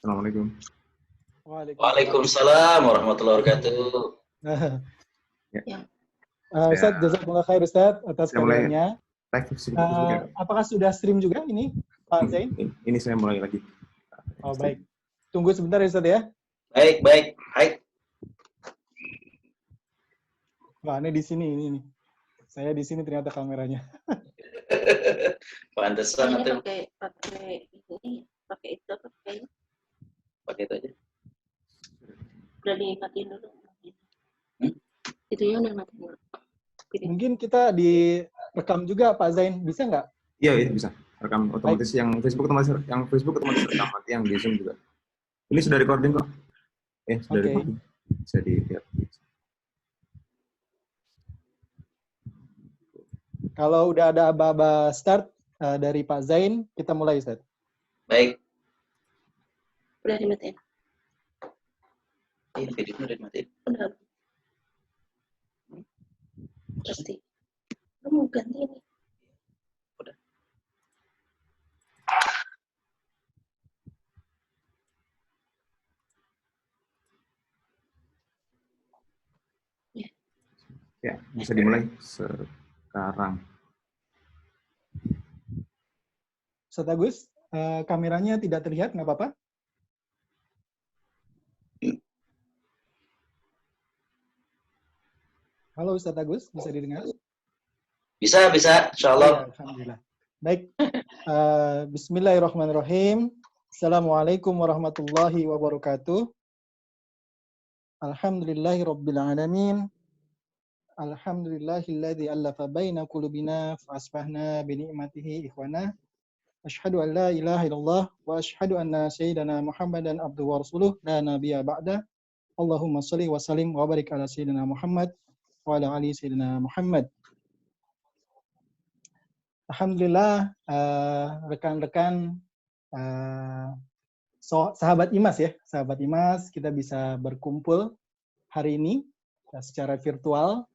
Assalamualaikum. Waalaikumsalam warahmatullahi wabarakatuh. Ya. Ustaz, jazakumullah khair Ustaz atas Saya mulai karyanya. Apakah sudah stream juga ini, Pak Zain? Ini saya mulai lagi. Oh, baik. Tunggu sebentar ya Ustaz ya. Baik. Hai. Wah, ini di sini ini. Saya di sini ternyata kameranya. Pantesan Ini atau pakai itu aja. Udah dimatiin dulu. Itunya udah matiin dulu. Mungkin kita direkam juga Pak Zain, bisa nggak? Iya, bisa. Rekam otomatis. Baik. Yang Facebook otomatis rekam, nanti yang di Zoom juga. Ini sudah recording kok. Sudah recording. Bisa dilihat. Kalau udah ada aba-aba start dari Pak Zain, kita mulai Ustaz. Baik. Udah dimatiin. Iya, videonya udah dimatiin. Udah. Pasti. Kamu ganti ini. Udah. Ya, bisa dimulai sekarang. Ustaz Agus, kameranya tidak terlihat, nggak apa-apa? Halo Ustaz Agus, bisa didengar? Bisa, insyaallah. Ya, alhamdulillah. Baik, bismillahirrahmanirrahim. Assalamualaikum warahmatullahi wabarakatuh. Alhamdulillahirabbil alamin. Alhamdulillahilladzi allafa baina qulubina fa asbahna bi ni'matihi ikhwana. Asyhadu an la ilaha illallah wa asyhadu anna sayyidana Muhammadan abduhu wa rasuluh la nabiyya ba'da. Allahumma shalli wa sallim wa barik ala sayyidina Muhammad wa ala ali sayyidina Muhammad. Alhamdulillah, rekan-rekan sahabat IMAS ya, sahabat IMAS, kita bisa berkumpul hari ini secara virtual.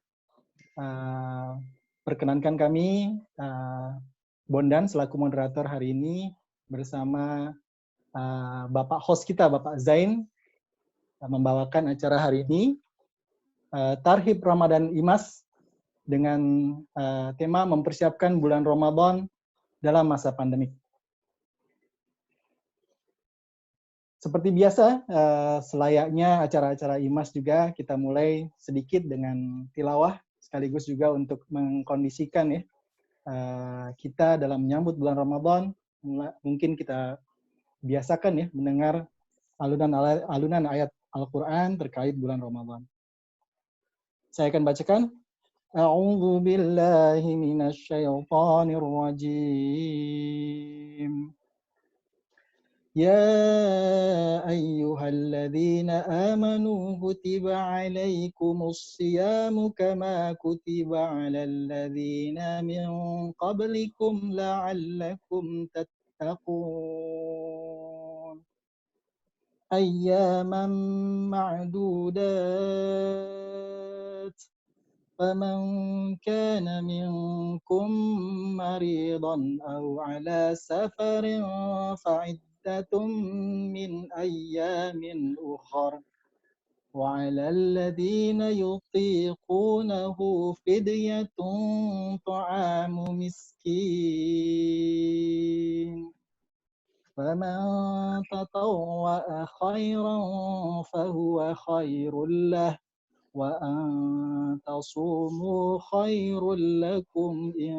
Perkenankan kami Bondan selaku moderator hari ini bersama Bapak host kita, Bapak Zain, membawakan acara hari ini, Tarhib Ramadan IMAS, dengan tema mempersiapkan bulan Ramadan dalam masa pandemik. Seperti biasa, selayaknya acara-acara IMAS juga kita mulai sedikit dengan tilawah, sekaligus juga untuk mengkondisikan ya kita dalam menyambut bulan Ramadan. Mungkin kita biasakan ya mendengar alunan ayat Al-Quran terkait bulan Ramadan. Saya akan bacakan. A'udzu billahi minasy syaithanir rajim. يا أيها الذين آمنوا كتب عليكم الصيام كما كتب على الذين من قبلكم لعلكم تتقون أياما معدودات فمن كان منكم مريضا أو على سفر فعدة من أيام أخر وعلى الذين يطيقونه فدية طعام مسكين فمن تطوع خيرا فهو خير له وأن تصوموا خير لكم إن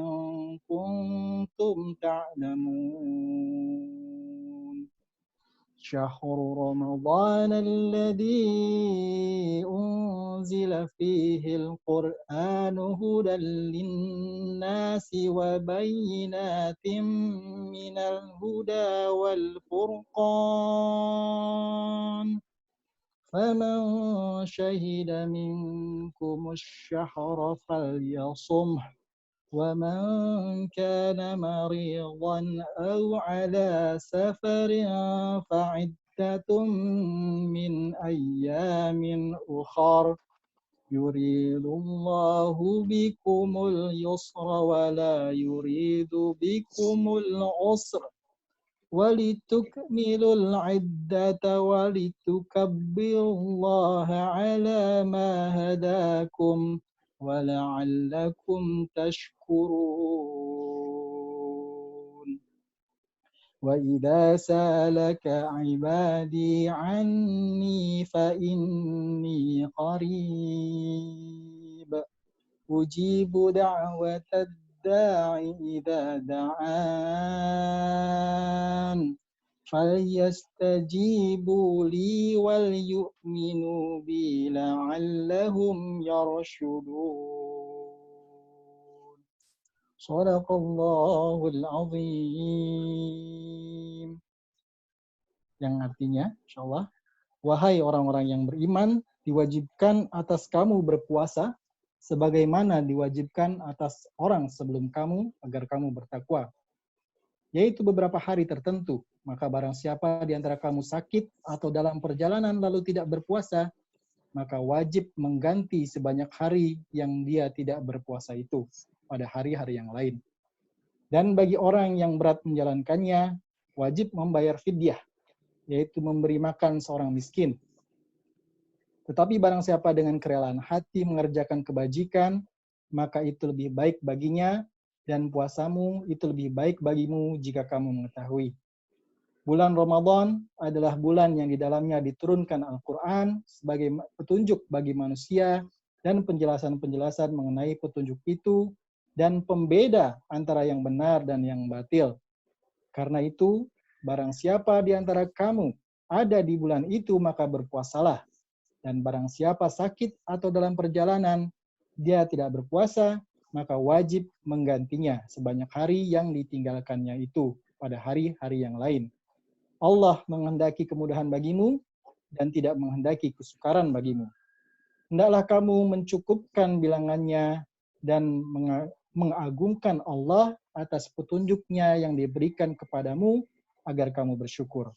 كنتم تعلمون شهر رمضان الذي أنزل فيه القرآن هدى للناس وبينات من الهدى والفرقان فمن شهد منكم الشهر فليصمه ومن كان مريضا أو على سفر فعدة من أيام أخر يريد الله بكم اليسر ولا يريد بكم العسر ولتكملوا العدة ولتكبروا الله على ما هداكم ولعلكم تشكرون وإذا سألك عبادي عني فإني قريب أجيب دعوة الداع إذا دعان فليستجيبوا لي وليؤمنوا بي لعلهم يرشدون صدق الله العظيم. Yang artinya, insyaallah, wahai orang-orang yang beriman, diwajibkan atas kamu berpuasa sebagaimana diwajibkan atas orang sebelum kamu agar kamu bertakwa, yaitu beberapa hari tertentu. Maka barang siapa di antara kamu sakit atau dalam perjalanan lalu tidak berpuasa, maka wajib mengganti sebanyak hari yang dia tidak berpuasa itu pada hari-hari yang lain. Dan bagi orang yang berat menjalankannya, wajib membayar fidyah, yaitu memberi makan seorang miskin. Tetapi barang siapa dengan kerelaan hati mengerjakan kebajikan, maka itu lebih baik baginya, dan puasamu itu lebih baik bagimu jika kamu mengetahui. Bulan Ramadan adalah bulan yang di dalamnya diturunkan Al-Quran sebagai petunjuk bagi manusia dan penjelasan-penjelasan mengenai petunjuk itu dan pembeda antara yang benar dan yang batil. Karena itu, barang siapa di antara kamu ada di bulan itu, maka berpuasalah. Dan barang siapa sakit atau dalam perjalanan, dia tidak berpuasa, maka wajib menggantinya sebanyak hari yang ditinggalkannya itu pada hari-hari yang lain. Allah menghendaki kemudahan bagimu dan tidak menghendaki kesukaran bagimu. Hendaklah kamu mencukupkan bilangannya dan mengagungkan Allah atas petunjuknya yang diberikan kepadamu agar kamu bersyukur.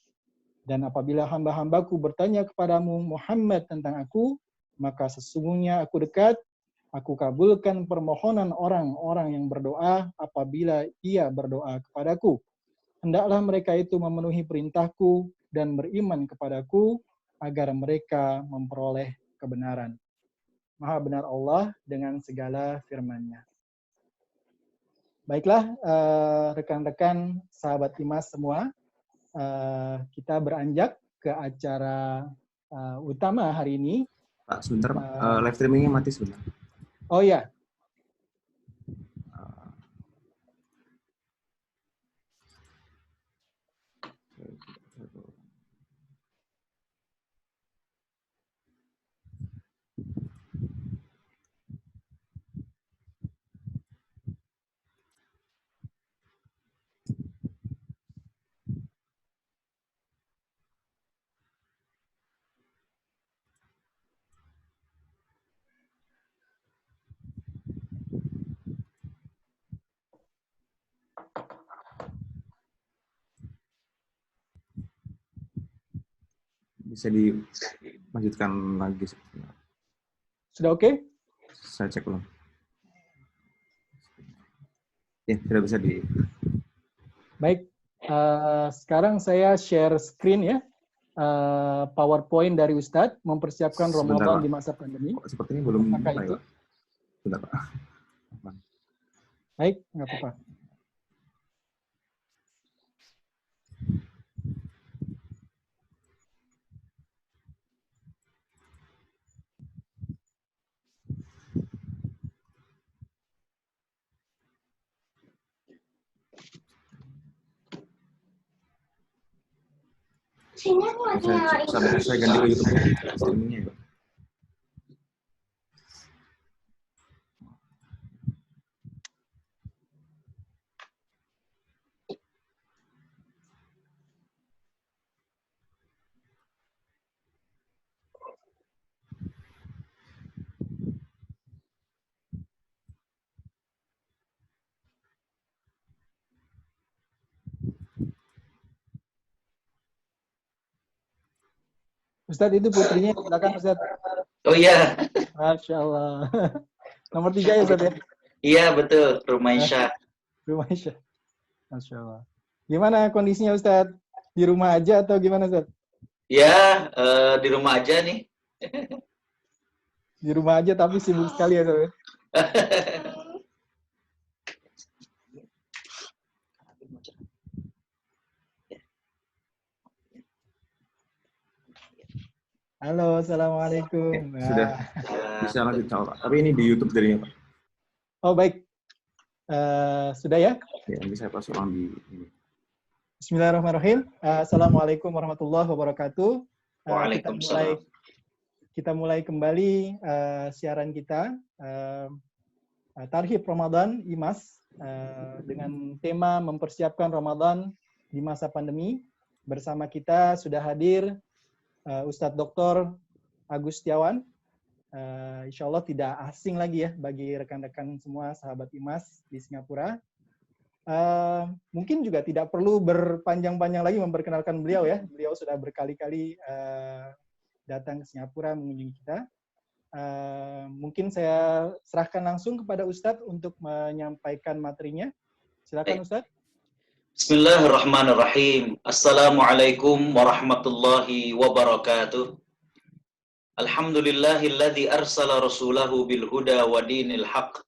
Dan apabila hamba-hambaku bertanya kepadamu, Muhammad, tentang aku, maka sesungguhnya aku dekat, aku kabulkan permohonan orang-orang yang berdoa apabila ia berdoa kepadaku. Hendaklah mereka itu memenuhi perintahku dan beriman kepadaku agar mereka memperoleh kebenaran. Maha benar Allah dengan segala firman-Nya. Baiklah, rekan-rekan sahabat Imas semua, kita beranjak ke acara utama hari ini. Pak, sebentar, live streamingnya mati sebentar. Oh ya. Bisa dilanjutkan lagi. Sudah oke? Saya cek ulang. Ya, sudah bisa di... Baik, sekarang saya share screen ya. PowerPoint dari Ustadz mempersiapkan Ramadan di masa pandemi. Sepertinya belum mulai, Pak. Sudah, Pak. Baik, nggak apa-apa. Saya ganti ke YouTube streamingnya ya. Ustadz, itu putrinya, silakan Ustadz. Oh iya. Masya Allah. Nomor 3 ya Ustadz ya? Iya betul, Rumaisyah. Rumaisyah. Masya Allah. Gimana kondisinya Ustadz? Di rumah aja atau gimana Ustadz? Ya, di rumah aja nih. Di rumah aja tapi sibuk sekali ya Ustadz. Halo, Assalamualaikum. Sudah bisa lanjut Pak. Tapi ini di YouTube jadinya Pak. Oh baik. Sudah ya? Ya, nanti saya pas ulang di ini. Bismillahirrahmanirrahim. Assalamualaikum warahmatullahi wabarakatuh. Waalaikumsalam. Kita mulai kembali siaran kita Tarhib Ramadan IMAS dengan tema mempersiapkan Ramadan di masa pandemi. Bersama kita sudah hadir Ustadz Dr. Agus Setiawan. Insya Allah tidak asing lagi ya bagi rekan-rekan semua sahabat IMAS di Singapura. Mungkin juga tidak perlu berpanjang-panjang lagi memperkenalkan beliau ya. Beliau sudah berkali-kali datang ke Singapura mengunjungi kita. Mungkin saya serahkan langsung kepada Ustadz untuk menyampaikan materinya. Silakan Ustadz. Bismillahirrahmanirrahim. Assalamualaikum warahmatullahi wabarakatuh. Alhamdulillahilladzi arsala rasulahu bil huda wa dinil haqq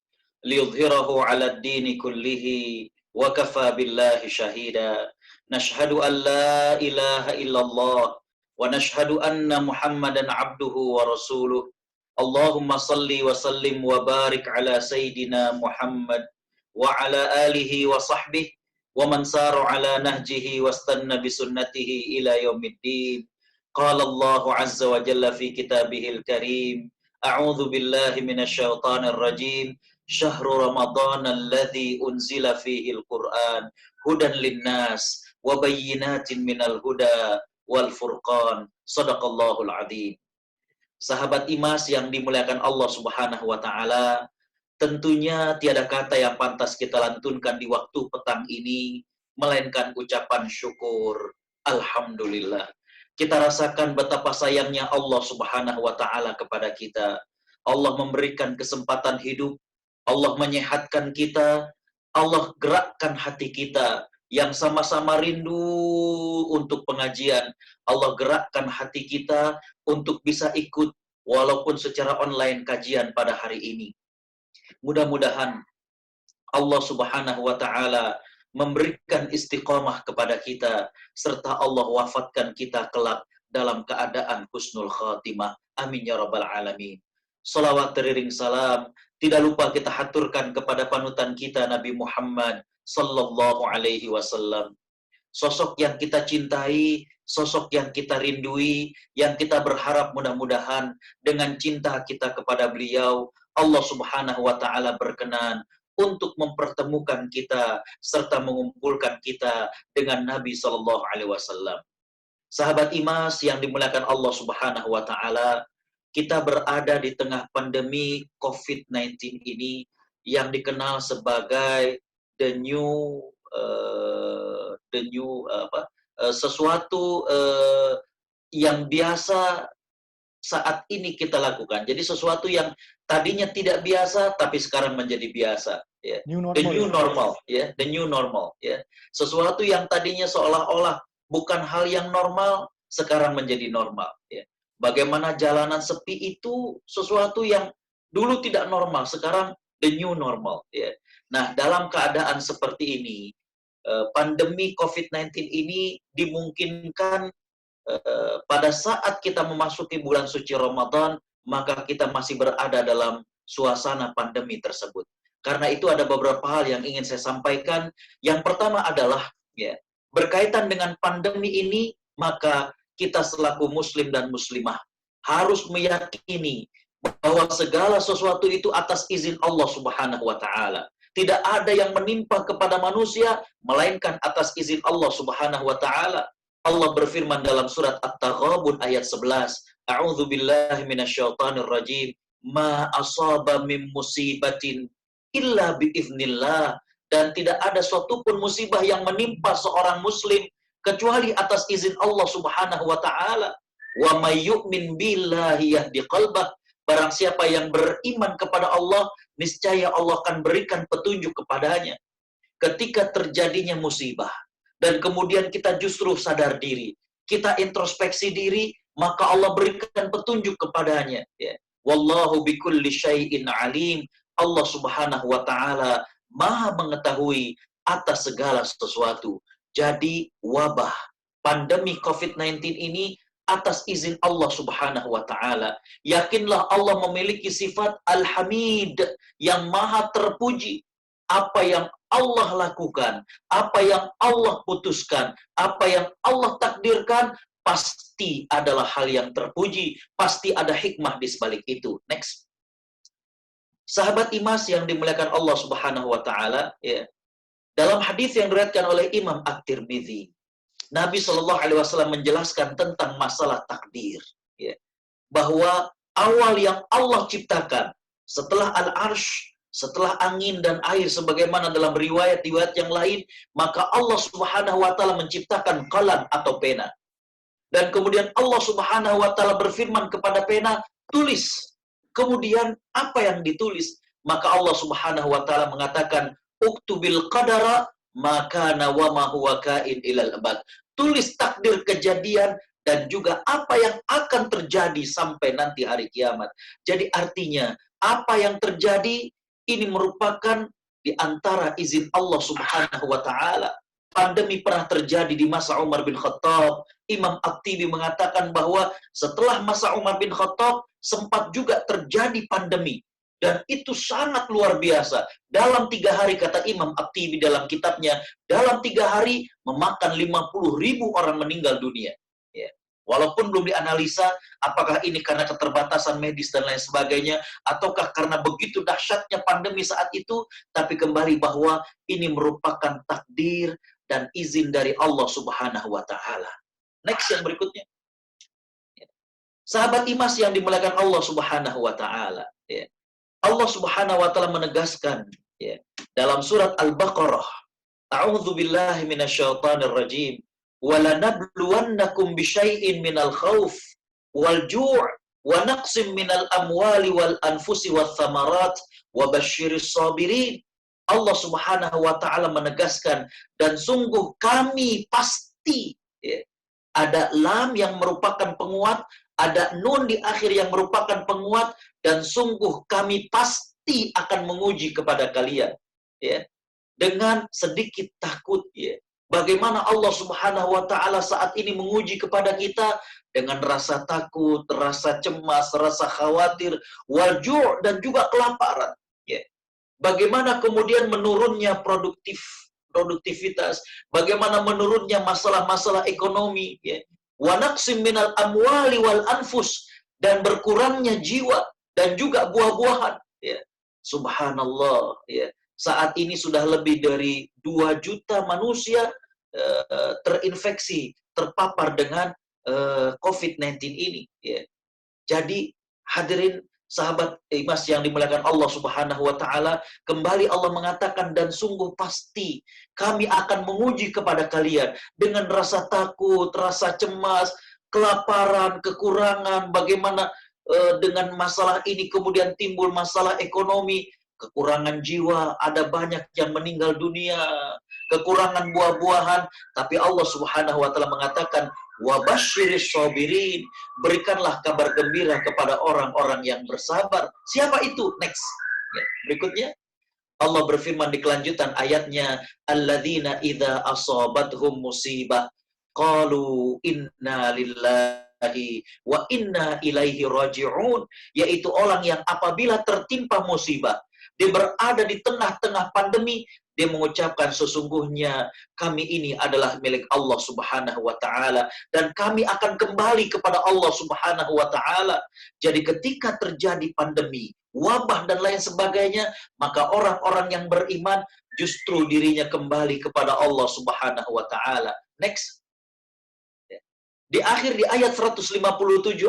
liyudhhirahu 'ala ad-dini kullihi wa kafa billahi syahida. Nashhadu an la ilaha illallah wa nashhadu anna Muhammadan 'abduhu wa rasuluh. Allahumma salli wa sallim wa barik 'ala sayyidina Muhammad wa 'ala alihi wa sahbihi wa man sara 'ala nahjihi wastanna bi sunnatihi ila yaumiddin. Qala Allah 'azza wa jalla fi kitabihil karim. A'udzu billahi minasyaitonir rajim. Syahrul Ramadan alladzi unzila fihil Qur'an hudan linnas wa bayyinatin minal huda wal furqan. Shadaqallahul adzim. Sahabat IMAS yang dimuliakan Allah Subhanahu wa taala, tentunya tiada kata yang pantas kita lantunkan di waktu petang ini melainkan ucapan syukur alhamdulillah. Kita rasakan betapa sayangnya Allah Subhanahu wa taala kepada kita. Allah memberikan kesempatan hidup, Allah menyehatkan kita, Allah gerakkan hati kita yang sama-sama rindu untuk pengajian. Allah gerakkan hati kita untuk bisa ikut walaupun secara online kajian pada hari ini. Mudah-mudahan Allah Subhanahu wa taala memberikan istiqomah kepada kita serta Allah wafatkan kita kelak dalam keadaan husnul khatimah. Amin ya rabbal alamin. Salawat teriring salam tidak lupa kita haturkan kepada panutan kita Nabi Muhammad sallallahu alaihi wasallam. Sosok yang kita cintai, sosok yang kita rindui, yang kita berharap mudah-mudahan dengan cinta kita kepada beliau, Allah Subhanahu wa taala berkenan untuk mempertemukan kita serta mengumpulkan kita dengan Nabi sallallahu alaihi wasallam. Sahabat IMAS yang dimuliakan Allah Subhanahu wa taala, kita berada di tengah pandemi COVID-19 ini yang dikenal sebagai sesuatu yang biasa saat ini kita lakukan. Jadi sesuatu yang tadinya tidak biasa tapi sekarang menjadi biasa. Ya. The new normal, ya. The new normal, ya. Sesuatu yang tadinya seolah-olah bukan hal yang normal sekarang menjadi normal. Ya. Bagaimana jalanan sepi itu sesuatu yang dulu tidak normal, sekarang the new normal. Ya. Nah, dalam keadaan seperti ini, pandemi COVID-19 ini dimungkinkan pada saat kita memasuki bulan suci Ramadan, maka kita masih berada dalam suasana pandemi tersebut. Karena itu ada beberapa hal yang ingin saya sampaikan. Yang pertama adalah, ya, berkaitan dengan pandemi ini, maka kita selaku muslim dan muslimah harus meyakini bahwa segala sesuatu itu atas izin Allah Subhanahu wa taala. Tidak ada yang menimpa kepada manusia melainkan atas izin Allah Subhanahu wa taala. Allah berfirman dalam surat At-Taghabun ayat 11, A'udzu billahi minasyaitonir rajim, ma asaba min musibatin illa biiznillah, dan tidak ada suatu pun musibah yang menimpa seorang muslim kecuali atas izin Allah Subhanahu wa taala. Wa may yu'min billahi yahdi qalbah. Barang siapa yang beriman kepada Allah, niscaya Allah akan berikan petunjuk kepadanya. Ketika terjadinya musibah, dan kemudian kita justru sadar diri, kita introspeksi diri, maka Allah berikan petunjuk kepadanya. Ya. Wallahu bikulli syai'in alim. Allah Subhanahu wa taala Maha mengetahui atas segala sesuatu. Jadi wabah pandemi COVID-19 ini atas izin Allah Subhanahu wa taala. Yakinlah Allah memiliki sifat Al-Hamid yang Maha terpuji. Apa yang Allah lakukan, apa yang Allah putuskan, apa yang Allah takdirkan, pasti adalah hal yang terpuji, pasti ada hikmah di sebalik itu. Next. Sahabat Imas yang dimuliakan Allah Subhanahu wa taala, ya. Dalam hadis yang diriwayatkan oleh Imam At-Tirmidzi, Nabi Shallallahu alaihi wasallam menjelaskan tentang masalah takdir, ya. Bahwa awal yang Allah ciptakan setelah al-arsy, setelah angin dan air sebagaimana dalam riwayat-riwayat yang lain, maka Allah Subhanahu wa taala menciptakan qalam atau pena. Dan kemudian Allah Subhanahu wa taala berfirman kepada pena, tulis. Kemudian apa yang ditulis? Maka Allah Subhanahu wa taala mengatakan, uktubil qadara maka wa ma huwa kain ilal abad. Tulis takdir kejadian dan juga apa yang akan terjadi sampai nanti hari kiamat. Jadi artinya apa yang terjadi ini merupakan di antara izin Allah Subhanahu wa taala. Pandemi pernah terjadi di masa Umar bin Khattab. Imam At-Tibi mengatakan bahwa setelah masa Umar bin Khattab sempat juga terjadi pandemi. Dan itu sangat luar biasa. Dalam 3 hari, kata Imam At-Tibi dalam kitabnya, dalam 3 hari memakan 50.000 orang meninggal dunia. Ya. Walaupun belum dianalisa apakah ini karena keterbatasan medis dan lain sebagainya, ataukah karena begitu dahsyatnya pandemi saat itu, tapi kembali bahwa ini merupakan takdir dan izin dari Allah Subhanahu wa taala. Next yang berikutnya. Sahabat Imas yang dimuliakan Allah Subhanahu wa taala, ya. Allah Subhanahu wa taala menegaskan, ya, dalam surat Al-Baqarah, A'udzu billahi minasyaitonir rajim. وَلَنَبْلُوَنَّكُمْ بِشَيْءٍ مِنَ الْخَوْفِ وَالْجُوعِ وَنَقْصٍ مِنَ الْأَمْوَالِ وَالْأَنْفُسِ وَالثَّمَرَاتِ وَبَشِّرِ الصَّابِرِينَ. Allah Subhanahu wa taala menegaskan, dan sungguh kami pasti, ya, ada lam yang merupakan penguat, ada nun di akhir yang merupakan penguat, dan sungguh kami pasti akan menguji kepada kalian, ya, dengan sedikit takut, ya. Bagaimana Allah Subhanahu wa taala saat ini menguji kepada kita dengan rasa takut, rasa cemas, rasa khawatir, wal-ju' dan juga kelaparan, ya. Bagaimana kemudian menurunnya produktivitas, bagaimana menurunnya masalah-masalah ekonomi, ya. Wa naqsim minal amwali wal anfus, dan berkurangnya jiwa dan juga buah-buahan, ya. Subhanallah, ya. Saat ini sudah lebih dari 2 juta manusia terinfeksi, terpapar dengan COVID-19 ini, ya. Jadi hadirin sahabat Imas yang dimuliakan Allah Subhanahu wa taala, kembali Allah mengatakan, dan sungguh pasti kami akan menguji kepada kalian dengan rasa takut, rasa cemas, kelaparan, kekurangan, bagaimana dengan masalah ini kemudian timbul masalah ekonomi, kekurangan jiwa, ada banyak yang meninggal dunia, kekurangan buah-buahan, tapi Allah Subhanahu wa taala mengatakan, wa basyiris sabirin, berikanlah kabar gembira kepada orang-orang yang bersabar. Siapa itu? Next. Ya, berikutnya Allah berfirman di kelanjutan ayatnya, alladzina idza asabathum musibah qalu inna lillahi wa inna ilaihi raji'un, yaitu orang yang apabila tertimpa musibah, dia berada di tengah-tengah pandemi, dia mengucapkan sesungguhnya kami ini adalah milik Allah Subhanahu wa taala dan kami akan kembali kepada Allah Subhanahu wa taala. Jadi ketika terjadi pandemi, wabah dan lain sebagainya, maka orang-orang yang beriman justru dirinya kembali kepada Allah Subhanahu wa taala. Next. Di akhir di ayat 157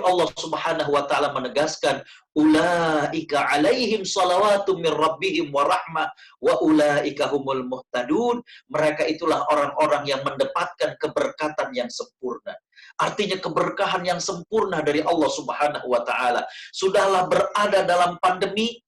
Allah Subhanahu wa taala menegaskan, ulaika alaihim salawatum mir rabbihim wa rahmah wa ulaika humul muhtadun. Mereka itulah orang-orang yang mendapatkan keberkatan yang sempurna. Artinya keberkahan yang sempurna dari Allah Subhanahu wa taala. Sudahlah berada dalam pandemi,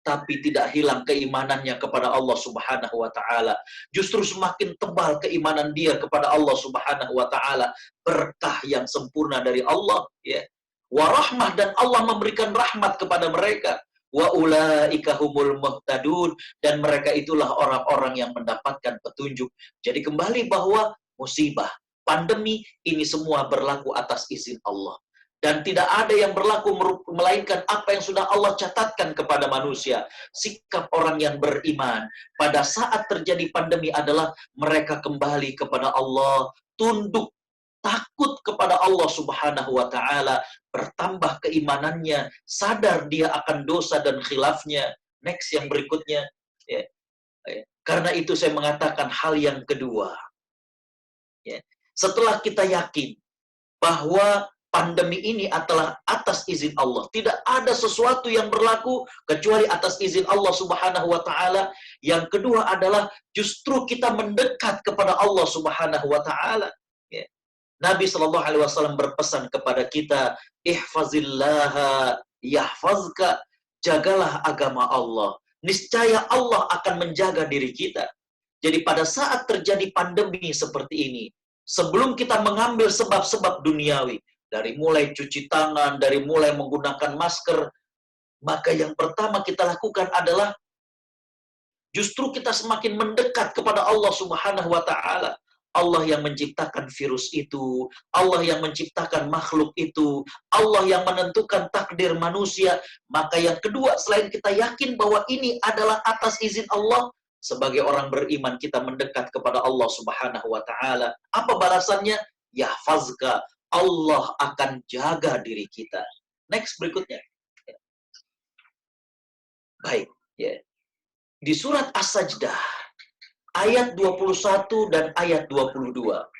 tapi tidak hilang keimanannya kepada Allah Subhanahu wa taala. Justru semakin tebal keimanan dia kepada Allah Subhanahu wa taala, berkah yang sempurna dari Allah, ya. Wa rahmah, dan Allah memberikan rahmat kepada mereka. Wa ulaika humul muhtadun, dan mereka itulah orang-orang yang mendapatkan petunjuk. Jadi kembali bahwa musibah, pandemi ini semua berlaku atas izin Allah. Dan tidak ada yang berlaku melainkan apa yang sudah Allah catatkan kepada manusia. Sikap orang yang beriman pada saat terjadi pandemi adalah mereka kembali kepada Allah, tunduk, takut kepada Allah Subhanahu wa taala, bertambah keimanannya, sadar dia akan dosa dan khilafnya. Next yang berikutnya, ya. Karena itu saya mengatakan hal yang kedua, ya. Setelah kita yakin bahwa pandemi ini adalah atas izin Allah, tidak ada sesuatu yang berlaku kecuali atas izin Allah Subhanahu wa taala. Yang kedua adalah justru kita mendekat kepada Allah Subhanahu wa taala, ya. Nabi Shallallahu alaihi wasallam berpesan kepada kita, ihfazillaha yahfazka, jagalah agama Allah, niscaya Allah akan menjaga diri kita. Jadi pada saat terjadi pandemi seperti ini, sebelum kita mengambil sebab-sebab duniawi, dari mulai cuci tangan, dari mulai menggunakan masker, maka yang pertama kita lakukan adalah justru kita semakin mendekat kepada Allah Subhanahu wa taala. Allah yang menciptakan virus itu, Allah yang menciptakan makhluk itu, Allah yang menentukan takdir manusia. Maka yang kedua, selain kita yakin bahwa ini adalah atas izin Allah, sebagai orang beriman kita mendekat kepada Allah Subhanahu wa taala. Apa balasannya? Yahfazka, Allah akan jaga diri kita. Next berikutnya. Baik, ya. Di surat As-Sajdah ayat 21 dan ayat 22.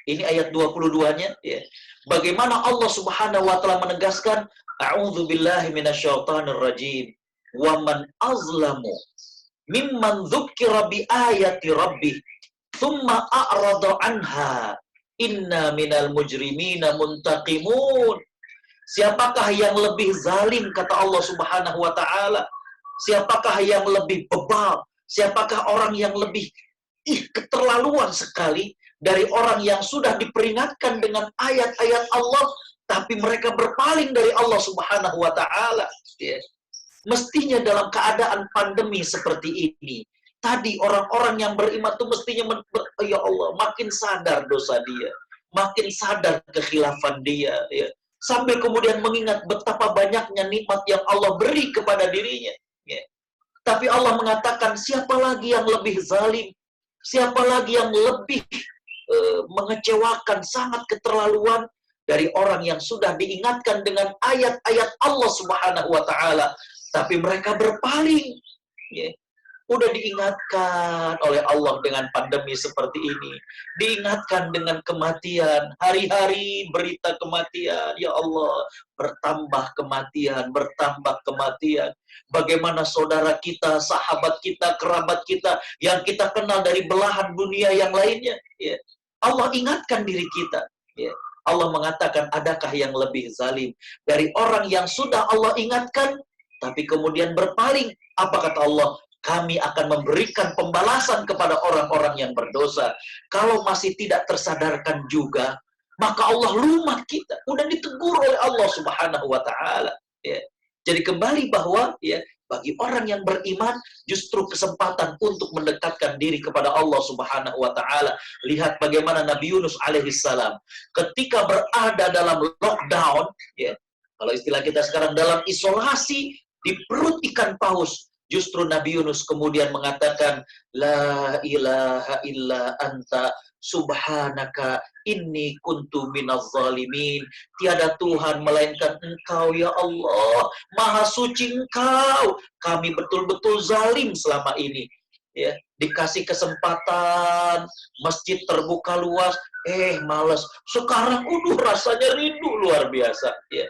Ini ayat 22-nya, ya. Bagaimana Allah Subhanahu wa taala menegaskan, a'udzubillahi minasyaitonir rajim. Wa man azlamu mimman dzukira bi ayati rabbih tsumma a'rada anha. Inna minal mujrimina muntaqimun. Siapakah yang lebih zalim, kata Allah Subhanahu wa taala? Siapakah yang lebih bebal? Siapakah orang yang lebih keterlaluan sekali dari orang yang sudah diperingatkan dengan ayat-ayat Allah, tapi mereka berpaling dari Allah Subhanahu wa taala, ya. Mestinya dalam keadaan pandemi seperti ini, tadi orang-orang yang beriman itu mestinya ya Allah, makin sadar dosa dia, makin sadar kekhilafan dia, ya. Sambil kemudian mengingat betapa banyaknya nikmat yang Allah beri kepada dirinya, ya. Tapi Allah mengatakan, siapa lagi yang lebih zalim? Siapa lagi yang lebih mengecewakan, sangat keterlaluan dari orang yang sudah diingatkan dengan ayat-ayat Allah Subhanahu wa taala, tapi mereka berpaling, ya. Udah diingatkan oleh Allah dengan pandemi seperti ini, diingatkan dengan kematian, hari-hari berita kematian, ya Allah, bertambah kematian, bertambah kematian. Bagaimana saudara kita, sahabat kita, kerabat kita, yang kita kenal dari belahan dunia yang lainnya, ya. Allah ingatkan diri kita, ya. Allah mengatakan, adakah yang lebih zalim dari orang yang sudah Allah ingatkan, tapi kemudian berpaling? Apa kata Allah? Kami akan memberikan pembalasan kepada orang-orang yang berdosa. Kalau masih tidak tersadarkan juga, maka Allah lumat kita. Udah ditegur oleh Allah Subhanahu wa taala, ya. Jadi kembali bahwa, ya, bagi orang yang beriman justru kesempatan untuk mendekatkan diri kepada Allah Subhanahu wa taala. Lihat bagaimana Nabi Yunus alaihissalam ketika berada dalam lockdown, ya. Kalau istilah kita sekarang dalam isolasi di perut ikan paus, justru Nabi Yunus kemudian mengatakan, La ilaha illa anta subhanaka inni kuntu minaz zalimin. Tiada Tuhan melainkan Engkau, ya Allah. Maha suci Engkau. Kami betul-betul zalim selama ini. Ya, dikasih kesempatan, masjid terbuka luas, males. Sekarang, rasanya rindu luar biasa. Ya.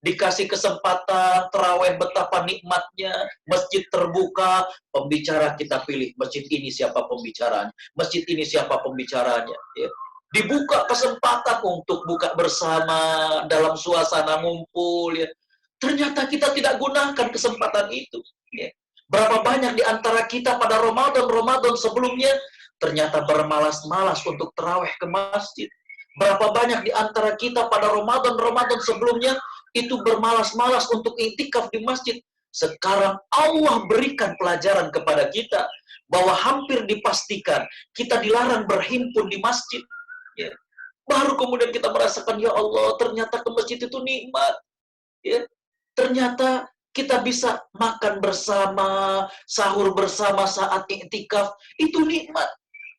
Dikasih kesempatan, terawih betapa nikmatnya, masjid terbuka, pembicara kita pilih, masjid ini siapa pembicaranya, masjid ini siapa pembicaranya, ya. Dibuka kesempatan untuk buka bersama dalam suasana ngumpul, ya. Ternyata kita tidak gunakan kesempatan itu, ya. Berapa banyak di antara kita pada Ramadan sebelumnya ternyata bermalas-malas untuk terawih ke masjid. Berapa banyak di antara kita pada Ramadan sebelumnya itu bermalas-malas untuk iktikaf di masjid. Sekarang Allah berikan pelajaran kepada kita bahwa hampir dipastikan kita dilarang berhimpun di masjid. Ya. Baru kemudian kita merasakan, ya Allah, ternyata ke masjid itu nikmat. Ya. Ternyata kita bisa makan bersama, sahur bersama saat iktikaf, itu nikmat.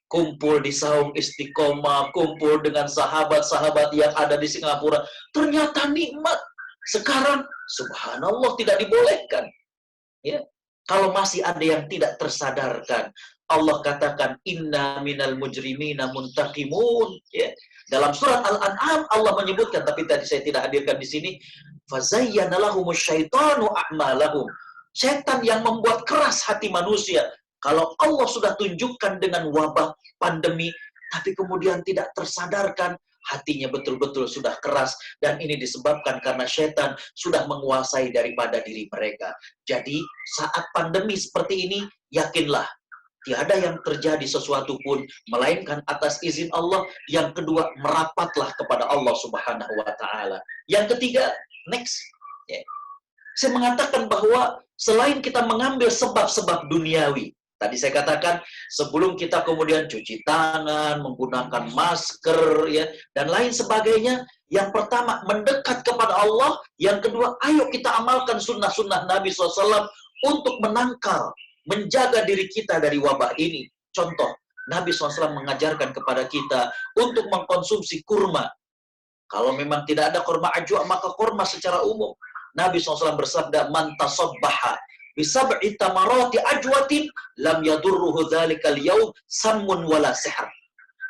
Kumpul di saung istiqomah, kumpul dengan sahabat-sahabat yang ada di Singapura, ternyata nikmat. Sekarang, subhanallah, tidak dibolehkan. Ya. Kalau masih ada yang tidak tersadarkan, Allah katakan, inna minal mujrimina muntaqimun. Ya. Dalam surat Al-An'am Allah menyebutkan, tapi tadi saya tidak hadirkan di sini, fazayyana lahumus syaitanu a'malahum. Setan yang membuat keras hati manusia. Kalau Allah sudah tunjukkan dengan wabah pandemi, tapi kemudian tidak tersadarkan, hatinya betul-betul sudah keras, dan ini disebabkan karena setan sudah menguasai daripada diri mereka. Jadi saat pandemi seperti ini, yakinlah tiada yang terjadi sesuatu pun melainkan atas izin Allah. Yang kedua, merapatlah kepada Allah Subhanahu wa taala. Yang ketiga, next. Yeah. Saya mengatakan bahwa selain kita mengambil sebab-sebab duniawi, tadi saya katakan sebelum kita kemudian cuci tangan, menggunakan masker, ya, dan lain sebagainya. Yang pertama, mendekat kepada Allah. Yang kedua, ayo kita amalkan sunnah-sunnah Nabi SAW untuk menangkal, menjaga diri kita dari wabah ini. Contoh, Nabi SAW mengajarkan kepada kita untuk mengkonsumsi kurma. Kalau memang tidak ada kurma ajwa, maka kurma secara umum. Nabi SAW bersabda, man tasabbaha bisab'i tamarati ajwatin lam yadurruhu dzalikal yaum sammun wala sihr.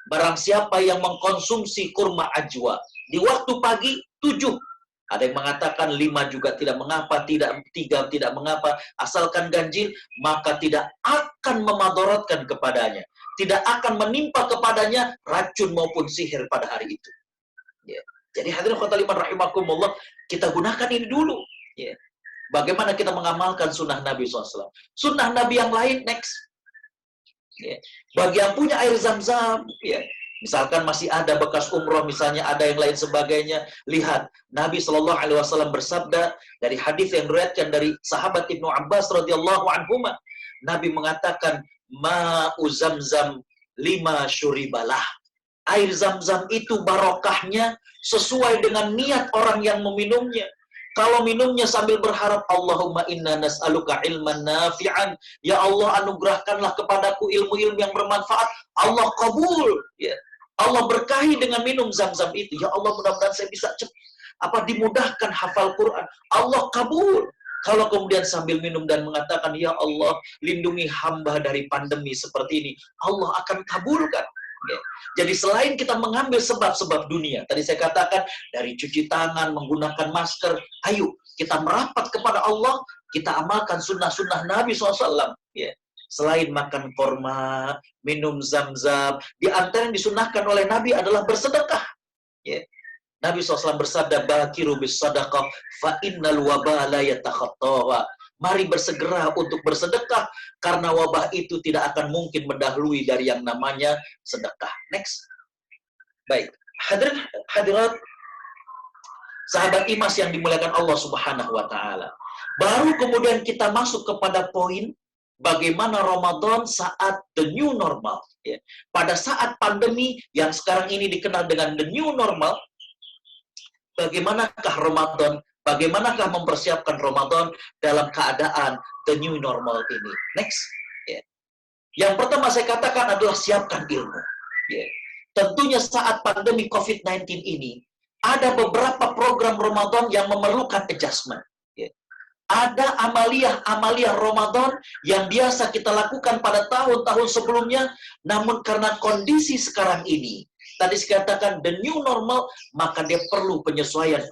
Barang siapa yang mengkonsumsi kurma ajwa di waktu pagi 7, ada yang mengatakan 5 juga tidak mengapa, 3 tidak mengapa, asalkan ganjil, maka tidak akan memadaratkan kepadanya. Tidak akan menimpa kepadanya racun maupun sihir pada hari itu. Ya. Jadi hadirin khotimah rahimakumullah, kita gunakan ini dulu. Ya. Bagaimana kita mengamalkan sunnah Nabi SAW. Sunnah Nabi yang lain, next. Ya. Bagi yang punya air zam-zam, ya. Misalkan masih ada bekas umroh, misalnya ada yang lain sebagainya. Lihat, Nabi SAW bersabda dari hadis yang diriwayatkan dari sahabat Ibnu Abbas radhiyallahu anhuma. Nabi mengatakan, ma'u zamzam lima syuribalah. Air zam-zam itu barokahnya sesuai dengan niat orang yang meminumnya. Kalau minumnya sambil berharap, Allahumma inna nas'aluka ilman nafi'an. Ya Allah, anugerahkanlah kepadaku ilmu-ilmu yang bermanfaat. Allah kabul. Ya. Allah berkahi dengan minum zam-zam itu. Ya Allah, mudah-mudahan saya bisa dimudahkan hafal Quran. Allah kabul. Kalau kemudian sambil minum dan mengatakan, ya Allah, lindungi hamba dari pandemi seperti ini, Allah akan kabulkan. Ya. Jadi selain kita mengambil sebab-sebab dunia, tadi saya katakan dari cuci tangan, menggunakan masker, ayo kita merapat kepada Allah, kita amalkan sunnah-sunnah Nabi SAW. Ya. Selain makan korma, minum zam-zam, di antara yang disunnahkan oleh Nabi adalah bersedekah. Ya. Nabi SAW bersabda, bakiru bis sadaqah, fa innal wabala yatakhattawa. Mari bersegera untuk bersedekah, karena wabah itu tidak akan mungkin mendahului dari yang namanya sedekah. Next. Baik. Hadirat, sahabat Imas yang dimuliakan Allah Subhanahu wa taala. Baru kemudian kita masuk kepada poin bagaimana Ramadan saat the new normal. Ya. Pada saat pandemi yang sekarang ini dikenal dengan the new normal, bagaimanakah Ramadan? Bagaimanakah mempersiapkan Ramadan dalam keadaan the new normal ini? Next. Yeah. Yang pertama saya katakan adalah siapkan ilmu. Yeah. Tentunya saat pandemi COVID-19 ini, ada beberapa program Ramadan yang memerlukan adjustment. Yeah. Ada amalia Ramadan yang biasa kita lakukan pada tahun-tahun sebelumnya, namun karena kondisi sekarang ini, tadi saya katakan the new normal, maka dia perlu penyesuaian.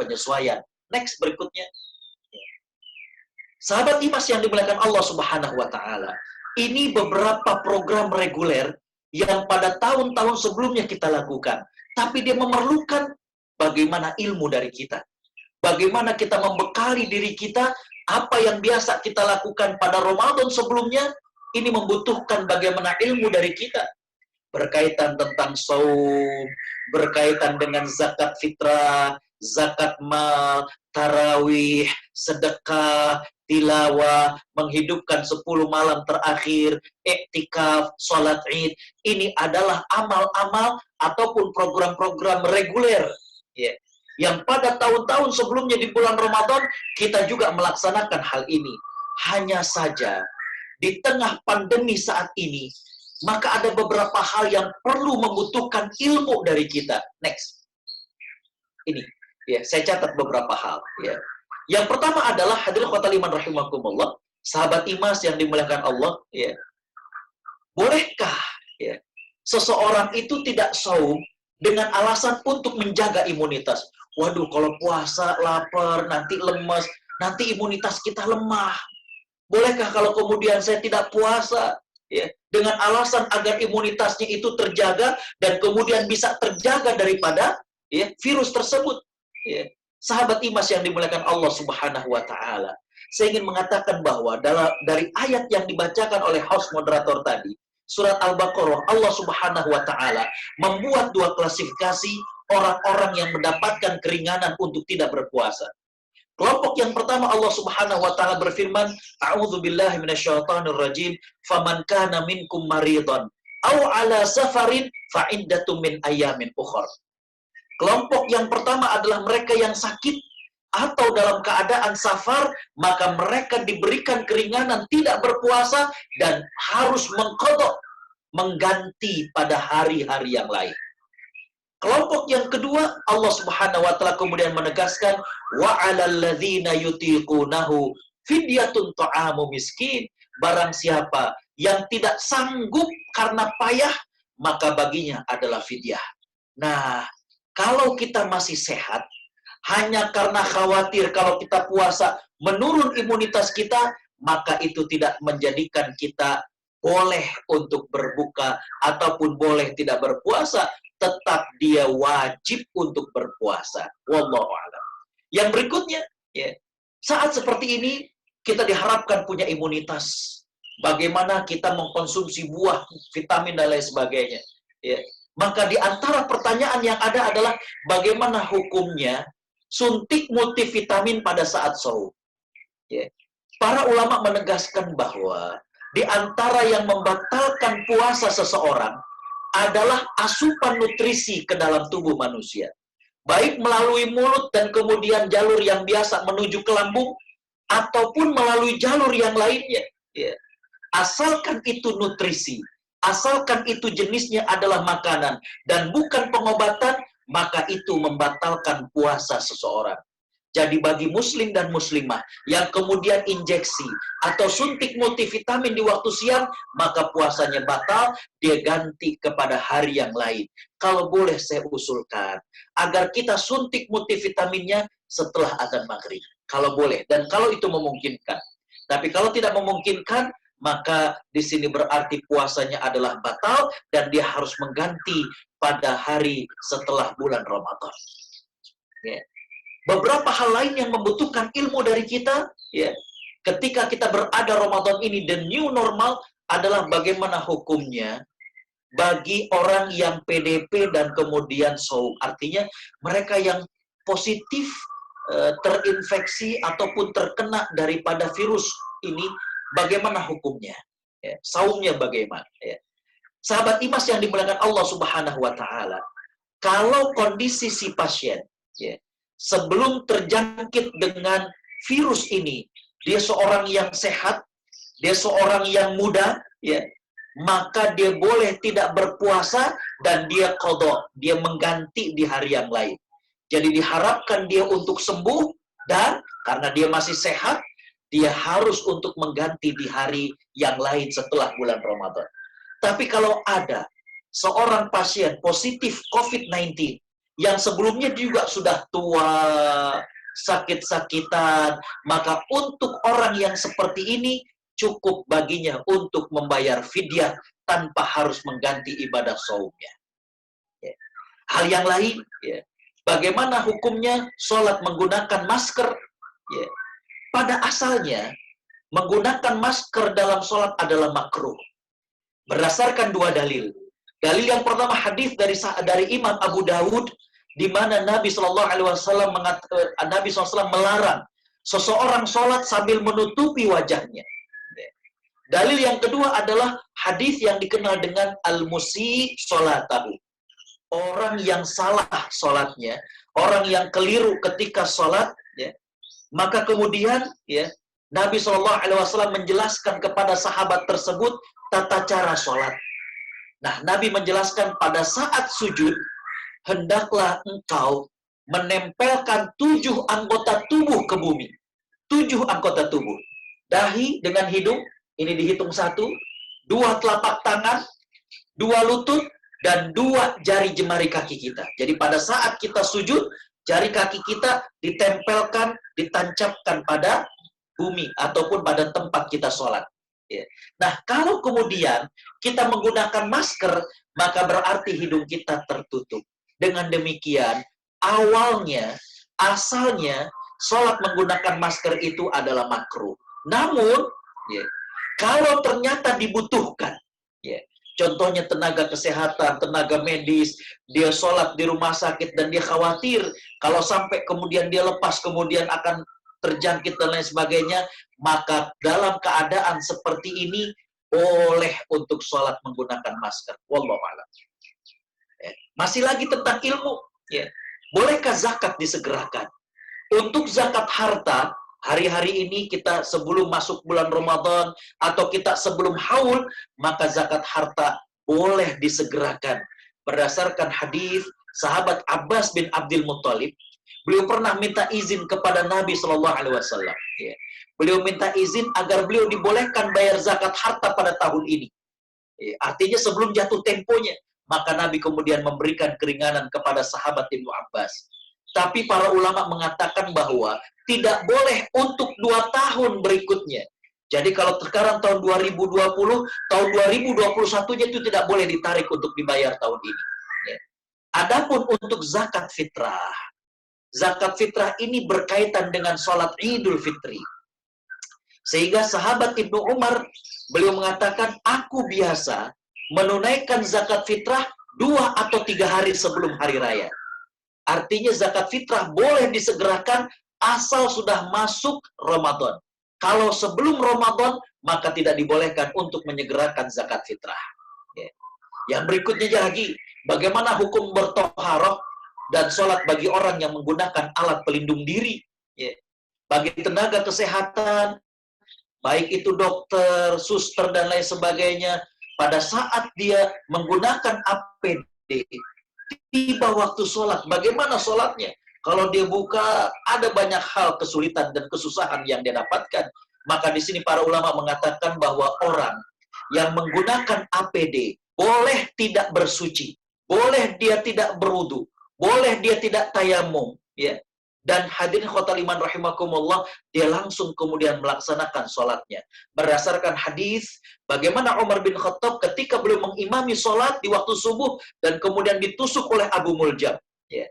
Next, berikutnya. Sahabat Imas yang dimuliakan Allah Subhanahu wa taala. Ini beberapa program reguler yang pada tahun-tahun sebelumnya kita lakukan, tapi dia memerlukan bagaimana ilmu dari kita. Bagaimana kita membekali diri kita Apa yang biasa kita lakukan pada Ramadan sebelumnya, ini membutuhkan bagaimana ilmu dari kita. Berkaitan tentang saum, berkaitan dengan zakat fitrah, zakat mal, tarawih, sedekah, tilawah, menghidupkan 10 malam terakhir, iktikaf, sholat id. Ini adalah amal-amal ataupun program-program reguler. Ya. Yang pada tahun-tahun sebelumnya di bulan Ramadan, kita juga melaksanakan hal ini. Hanya saja, di tengah pandemi saat ini, maka ada beberapa hal yang perlu membutuhkan ilmu dari kita. Next. Ini, ya, saya catat beberapa hal. Ya. Yang pertama adalah, hadirin khotal iman rahimakumullah, sahabat Imas yang dimuliakan Allah, ya. Bolehkah ya, seseorang itu tidak saum dengan alasan untuk menjaga imunitas? Waduh, kalau puasa, lapar, nanti lemas, nanti imunitas kita lemah. Bolehkah kalau kemudian saya tidak puasa, ya, dengan alasan agar imunitasnya itu terjaga dan kemudian bisa terjaga daripada ya, virus tersebut? Ya. Sahabat Imas yang dimuliakan Allah Subhanahu wa Ta'ala, saya ingin mengatakan bahwa dari ayat yang dibacakan oleh host moderator tadi, surat Al-Baqarah, Allah Subhanahu wa Ta'ala membuat dua klasifikasi orang-orang yang mendapatkan keringanan untuk tidak berpuasa. Kelompok yang pertama, Allah Subhanahu wa Ta'ala berfirman, A'udzubillahi minasyaitonirrajim, faman kana minkum maridhan aw ala safarin fa iddatum min ayyamin ukhra. Kelompok yang pertama adalah mereka yang sakit atau dalam keadaan safar, maka mereka diberikan keringanan tidak berpuasa dan harus mengqadha, mengganti pada hari-hari yang lain. Kelompok yang kedua, Allah Subhanahu wa Ta'ala kemudian menegaskan, wa 'alal ladzina yutiqunahu fidyatun ta'amu miskin. Barang siapa yang tidak sanggup karena payah, maka baginya adalah fidyah. Nah, kalau kita masih sehat, hanya karena khawatir kalau kita puasa menurun imunitas kita, maka itu tidak menjadikan kita boleh untuk berbuka ataupun boleh tidak berpuasa. Tetap dia wajib untuk berpuasa. Wallahu a'lam. Yang berikutnya, ya, saat seperti ini kita diharapkan punya imunitas. Bagaimana kita mengkonsumsi buah, vitamin dan lain sebagainya. Ya. Maka di antara pertanyaan yang ada adalah bagaimana hukumnya suntik multivitamin pada saat saum. Ya. Para ulama menegaskan bahwa di antara yang membatalkan puasa seseorang adalah asupan nutrisi ke dalam tubuh manusia. Baik melalui mulut dan kemudian jalur yang biasa menuju ke lambung, ataupun melalui jalur yang lainnya. Ya. Asalkan itu nutrisi, asalkan itu jenisnya adalah makanan, dan bukan pengobatan, maka itu membatalkan puasa seseorang. Jadi bagi muslim dan muslimah yang kemudian injeksi atau suntik multivitamin di waktu siang, maka puasanya batal, dia ganti kepada hari yang lain. Kalau boleh saya usulkan, agar kita suntik multivitaminnya setelah azan maghrib. Kalau boleh, dan kalau itu memungkinkan. Tapi kalau tidak memungkinkan, maka di sini berarti puasanya adalah batal, dan dia harus mengganti pada hari setelah bulan Ramadan. Ya. Beberapa hal lain yang membutuhkan ilmu dari kita, ya, ketika kita berada Ramadan ini, the new normal adalah bagaimana hukumnya bagi orang yang PDP dan kemudian saum. Artinya mereka yang positif terinfeksi ataupun terkena daripada virus ini, bagaimana hukumnya? Ya, saumnya bagaimana? Ya. Sahabat Imas yang dimuliakan Allah Subhanahu wa Ta'ala, kalau kondisi si pasien, ya, sebelum terjangkit dengan virus ini, dia seorang yang sehat, dia seorang yang muda, ya, maka dia boleh tidak berpuasa dan dia qadha, dia mengganti di hari yang lain. Jadi diharapkan dia untuk sembuh, dan karena dia masih sehat, dia harus untuk mengganti di hari yang lain setelah bulan Ramadan. Tapi kalau ada seorang pasien positif COVID-19 yang sebelumnya juga sudah tua, sakit-sakitan, maka untuk orang yang seperti ini cukup baginya untuk membayar fidyah tanpa harus mengganti ibadah saumnya. Ya. Hal yang lain, ya, bagaimana hukumnya sholat menggunakan masker? Ya. pada asalnya menggunakan masker dalam sholat adalah makruh. Berdasarkan dua dalil. Dalil yang pertama hadis dari Imam Abu Dawud, di mana Nabi SAW melarang seseorang sholat sambil menutupi wajahnya. Dalil yang kedua adalah hadis yang dikenal dengan al-musi sholatahu. Orang yang salah sholatnya, orang yang keliru ketika sholat, ya, maka kemudian ya Nabi SAW menjelaskan kepada sahabat tersebut tata cara sholat. Nah, Nabi menjelaskan pada saat sujud, hendaklah engkau menempelkan 7 anggota tubuh ke bumi. 7 anggota tubuh. Dahi dengan hidung, ini dihitung 1, 2 telapak tangan, 2 lutut, dan 2 jari jemari kaki kita. Jadi pada saat kita sujud, jari kaki kita ditempelkan, ditancapkan pada bumi, ataupun pada tempat kita sholat. Ya. Nah, kalau kemudian kita menggunakan masker, maka berarti hidung kita tertutup. Dengan demikian, asalnya, sholat menggunakan masker itu adalah makruh. Namun, ya, kalau ternyata dibutuhkan, ya, contohnya tenaga kesehatan, tenaga medis, dia sholat di rumah sakit dan dia khawatir kalau sampai kemudian dia lepas, kemudian akan terjangkit dan lain sebagainya, maka dalam keadaan seperti ini boleh untuk sholat menggunakan masker. Wallahu a'lam. Masih lagi tentang ilmu, ya. Bolehkah zakat disegerakan? Untuk zakat harta, hari-hari ini kita sebelum masuk bulan Ramadan atau kita sebelum haul, maka zakat harta boleh disegerakan. Berdasarkan hadis sahabat Abbas bin Abdul Muttalib, beliau pernah minta izin kepada Nabi SAW. Ya. Beliau minta izin agar beliau dibolehkan bayar zakat harta pada tahun ini. Ya. Artinya sebelum jatuh temponya, maka Nabi kemudian memberikan keringanan kepada sahabat Ibnu Abbas. Tapi para ulama mengatakan bahwa tidak boleh untuk 2 tahun berikutnya. Jadi kalau sekarang tahun 2020, tahun 2021-nya itu tidak boleh ditarik untuk dibayar tahun ini. Ya. Adapun untuk zakat fitrah ini berkaitan dengan sholat Idul Fitri. Sehingga sahabat Ibnu Umar, beliau mengatakan, aku biasa menunaikan zakat fitrah 2 atau 3 hari sebelum hari raya. Artinya zakat fitrah boleh disegerakan asal sudah masuk Ramadan. Kalau sebelum Ramadan, maka tidak dibolehkan untuk menyegerakan zakat fitrah. Ya. Yang berikutnya lagi, bagaimana hukum bertoharoh dan sholat bagi orang yang menggunakan alat pelindung diri. Ya. Bagi tenaga kesehatan, baik itu dokter, suster, dan lain sebagainya, pada saat dia menggunakan APD, tiba waktu sholat, bagaimana sholatnya? Kalau dia buka, ada banyak hal kesulitan dan kesusahan yang dia dapatkan. Maka di sini para ulama mengatakan bahwa orang yang menggunakan APD boleh tidak bersuci, boleh dia tidak berwudu, boleh dia tidak tayamum, ya. Dan hadirin khotul iman rahimakumullah, dia langsung kemudian melaksanakan sholatnya. Berdasarkan hadis, bagaimana Umar bin Khattab ketika beliau mengimami sholat di waktu subuh dan kemudian ditusuk oleh Abu Muljam. Ya.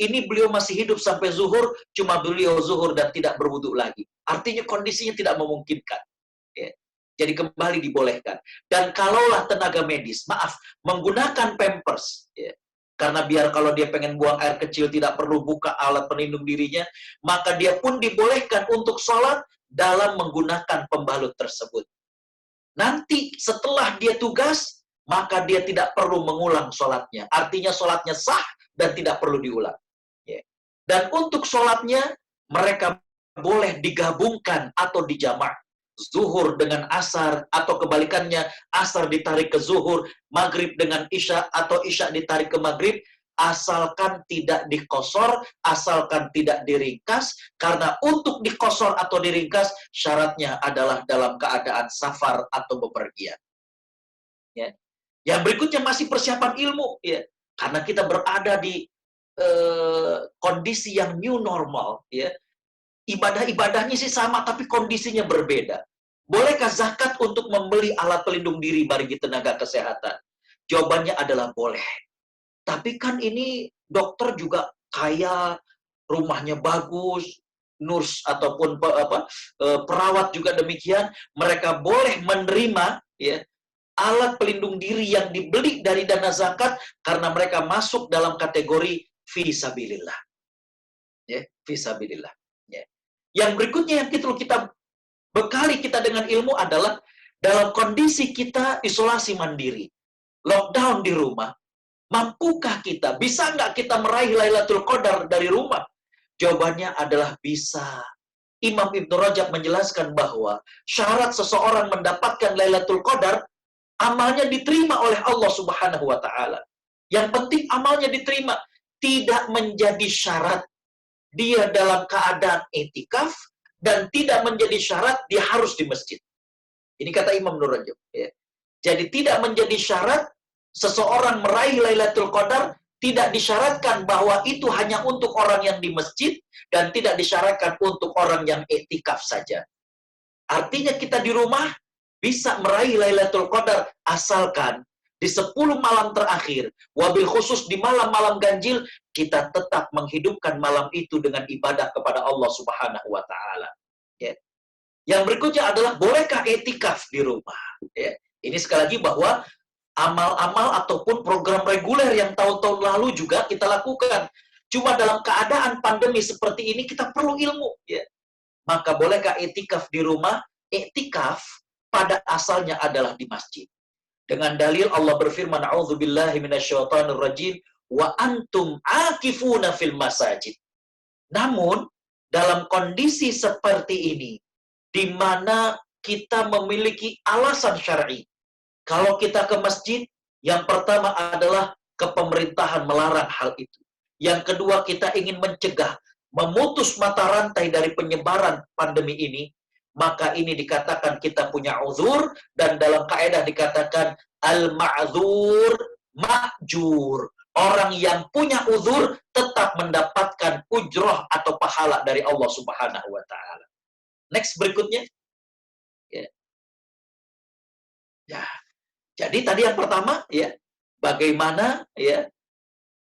Ini beliau masih hidup sampai zuhur, cuma beliau zuhur dan tidak berwudu lagi. Artinya kondisinya tidak memungkinkan. Ya. Jadi kembali dibolehkan. Dan kalaulah tenaga medis, menggunakan pampers, ya. Karena biar kalau dia pengen buang air kecil tidak perlu buka alat pelindung dirinya, maka dia pun dibolehkan untuk sholat dalam menggunakan pembalut tersebut. Nanti setelah dia tugas, maka dia tidak perlu mengulang sholatnya. Artinya sholatnya sah dan tidak perlu diulang. Ya. Dan untuk sholatnya, mereka boleh digabungkan atau dijamak. Zuhur dengan asar, atau kebalikannya, asar ditarik ke zuhur, maghrib dengan isya, atau isya ditarik ke maghrib, asalkan tidak dikosor, asalkan tidak diringkas, karena untuk dikosor atau diringkas, syaratnya adalah dalam keadaan safar atau bepergian. Ya. Yang berikutnya masih persiapan ilmu, ya. Karena kita berada di kondisi yang new normal, ya. Ibadah-ibadahnya sih sama, tapi kondisinya berbeda. Bolehkah zakat untuk membeli alat pelindung diri bagi tenaga kesehatan? Jawabannya adalah boleh. Tapi kan ini dokter juga kaya, rumahnya bagus, nurs ataupun perawat juga demikian, mereka boleh menerima ya alat pelindung diri yang dibeli dari dana zakat karena mereka masuk dalam kategori fisabilillah. Ya, fisabilillah. Ya. Yang berikutnya yang kita bekali kita dengan ilmu adalah dalam kondisi kita isolasi mandiri, lockdown di rumah, mampukah kita, bisa nggak kita meraih Lailatul Qadar dari rumah? Jawabannya adalah bisa. Imam Ibnu Rajab menjelaskan bahwa syarat seseorang mendapatkan Lailatul Qadar, amalnya diterima oleh Allah Subhanahu wa Ta'ala. Yang penting amalnya diterima, tidak menjadi syarat dia dalam keadaan itikaf, dan tidak menjadi syarat dia harus di masjid. Ini kata Imam Ibnu Rajab. Ya. Jadi tidak menjadi syarat seseorang meraih Lailatul Qadar, tidak disyaratkan bahwa itu hanya untuk orang yang di masjid dan tidak disyaratkan untuk orang yang iktikaf saja. Artinya kita di rumah bisa meraih Lailatul Qadar asalkan di 10 malam terakhir, wabil khusus di malam-malam ganjil, kita tetap menghidupkan malam itu dengan ibadah kepada Allah Subhanahu wa Ta'ala. Ya. Yang berikutnya adalah bolehkah iktikaf di rumah? Ya. Ini sekali lagi bahwa amal-amal ataupun program reguler yang tahun-tahun lalu juga kita lakukan. Cuma dalam keadaan pandemi seperti ini kita perlu ilmu. Ya. Maka bolehkah iktikaf di rumah? Iktikaf pada asalnya adalah di masjid. Dengan dalil Allah berfirman, "A'udzubillahi minasyaitonirrajim wa antum akifuna fil masajid." Namun dalam kondisi seperti ini, di mana kita memiliki alasan syar'i. Kalau kita ke masjid, yang pertama adalah kepemerintahan melarang hal itu. Yang kedua, kita ingin mencegah, memutus mata rantai dari penyebaran pandemi ini, maka ini dikatakan kita punya uzur, dan dalam kaidah dikatakan al-ma'dzur ma'jur. Orang yang punya uzur tetap mendapatkan ujroh atau pahala dari Allah Subhanahu wa Ta'ala. Next berikutnya. Ya. Jadi tadi yang pertama ya, bagaimana ya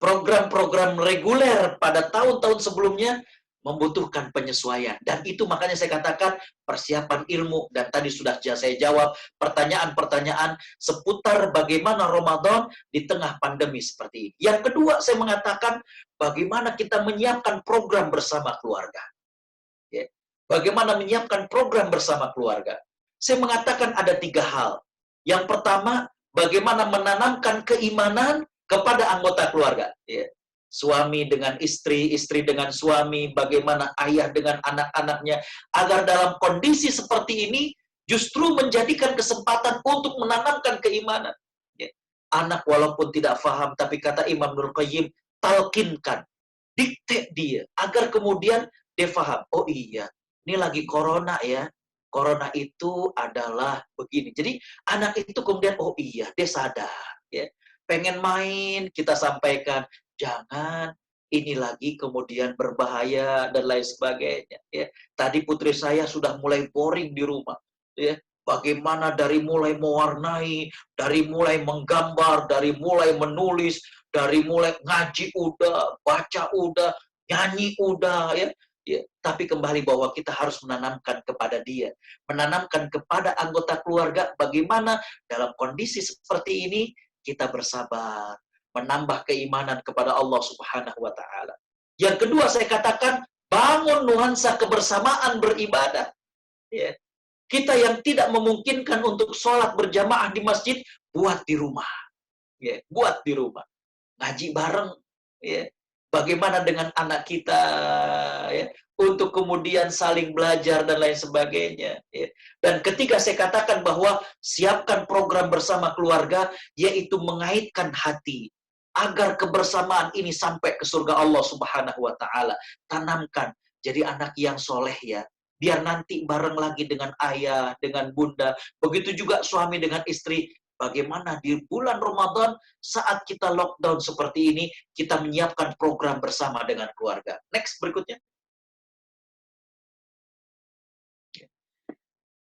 program-program reguler pada tahun-tahun sebelumnya membutuhkan penyesuaian, dan itu makanya saya katakan persiapan ilmu, dan tadi sudah saya jawab pertanyaan-pertanyaan seputar bagaimana Ramadan di tengah pandemi seperti ini. Yang kedua saya mengatakan bagaimana kita menyiapkan program bersama keluarga. Ya. Bagaimana menyiapkan program bersama keluarga? Saya mengatakan ada 3 hal. Yang pertama, bagaimana menanamkan keimanan kepada anggota keluarga. Ya. Suami dengan istri, istri dengan suami, bagaimana ayah dengan anak-anaknya, agar dalam kondisi seperti ini justru menjadikan kesempatan untuk menanamkan keimanan. Ya. Anak walaupun tidak paham, tapi kata Imam Ibnu Qayyim, talqinkan, dikte dia, agar kemudian dia paham. Oh iya, ini lagi corona ya. Corona itu adalah begini. Jadi anak itu kemudian, oh iya, dia sadar. Ya. Pengen main, kita sampaikan, jangan, ini lagi kemudian berbahaya, dan lain sebagainya. Ya. Tadi putri saya sudah mulai boring di rumah. Ya. Bagaimana dari mulai mewarnai, dari mulai menggambar, dari mulai menulis, dari mulai ngaji udah, baca udah, nyanyi udah, ya. Ya, tapi kembali bahwa kita harus menanamkan kepada dia, menanamkan kepada anggota keluarga bagaimana dalam kondisi seperti ini kita bersabar, menambah keimanan kepada Allah Subhanahu wa Ta'ala. Yang kedua saya katakan, bangun nuansa kebersamaan beribadah. Ya. Kita yang tidak memungkinkan untuk sholat berjamaah di masjid, buat di rumah. Ya, buat di rumah. Ngaji bareng. Ya. Bagaimana dengan anak kita, ya, untuk kemudian saling belajar dan lain sebagainya. Ya. Dan ketiga saya katakan bahwa siapkan program bersama keluarga, yaitu mengaitkan hati agar kebersamaan ini sampai ke surga Allah Subhanahu wa Ta'ala. Tanamkan jadi anak yang soleh ya, biar nanti bareng lagi dengan ayah, dengan bunda. Begitu juga suami dengan istri. Bagaimana di bulan Ramadan saat kita lockdown seperti ini, kita menyiapkan program bersama dengan keluarga. Next berikutnya.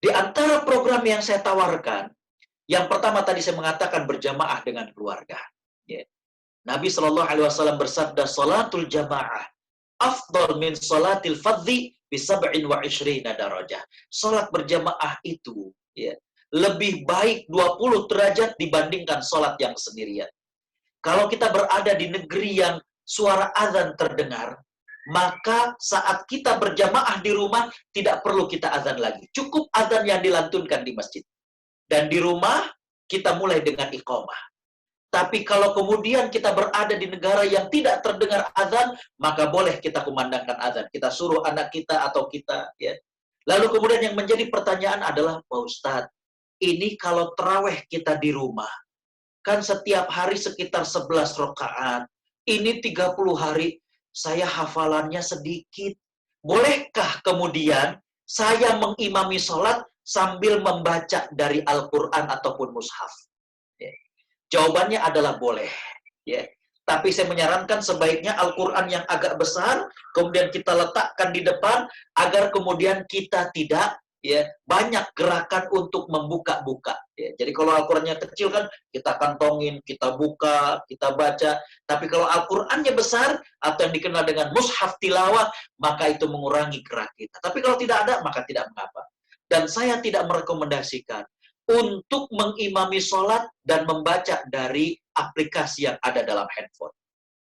Di antara program yang saya tawarkan, yang pertama tadi saya mengatakan berjamaah dengan keluarga. Nabi SAW bersabda, salatul jamaah afdal min salatil fadhi bisab'in wa ishrina darajah. Salat berjamaah itu ya lebih baik 20 derajat dibandingkan salat yang sendirian. Kalau kita berada di negeri yang suara azan terdengar, maka saat kita berjamaah di rumah tidak perlu kita azan lagi. Cukup azan yang dilantunkan di masjid. Dan di rumah kita mulai dengan iqamah. Tapi kalau kemudian kita berada di negara yang tidak terdengar azan, maka boleh kita kumandangkan azan. Kita suruh anak kita atau kita, ya. Lalu kemudian yang menjadi pertanyaan adalah, Pak Ustadz, ini kalau tarawih kita di rumah, kan setiap hari sekitar 11 rakaat. Ini 30 hari, saya hafalannya sedikit. Bolehkah kemudian saya mengimami sholat sambil membaca dari Al-Quran ataupun mushaf? Ya. Jawabannya adalah boleh. Ya. Tapi saya menyarankan sebaiknya Al-Quran yang agak besar, kemudian kita letakkan di depan, agar kemudian kita tidak banyak gerakan untuk membuka-buka. Ya. Jadi kalau Al-Qurannya kecil kan, kita kantongin, kita buka, kita baca. Tapi kalau Al-Qurannya besar, atau yang dikenal dengan mushaf tilawah, maka itu mengurangi gerak kita. Tapi kalau tidak ada, maka tidak mengapa. Dan saya tidak merekomendasikan untuk mengimami sholat dan membaca dari aplikasi yang ada dalam handphone.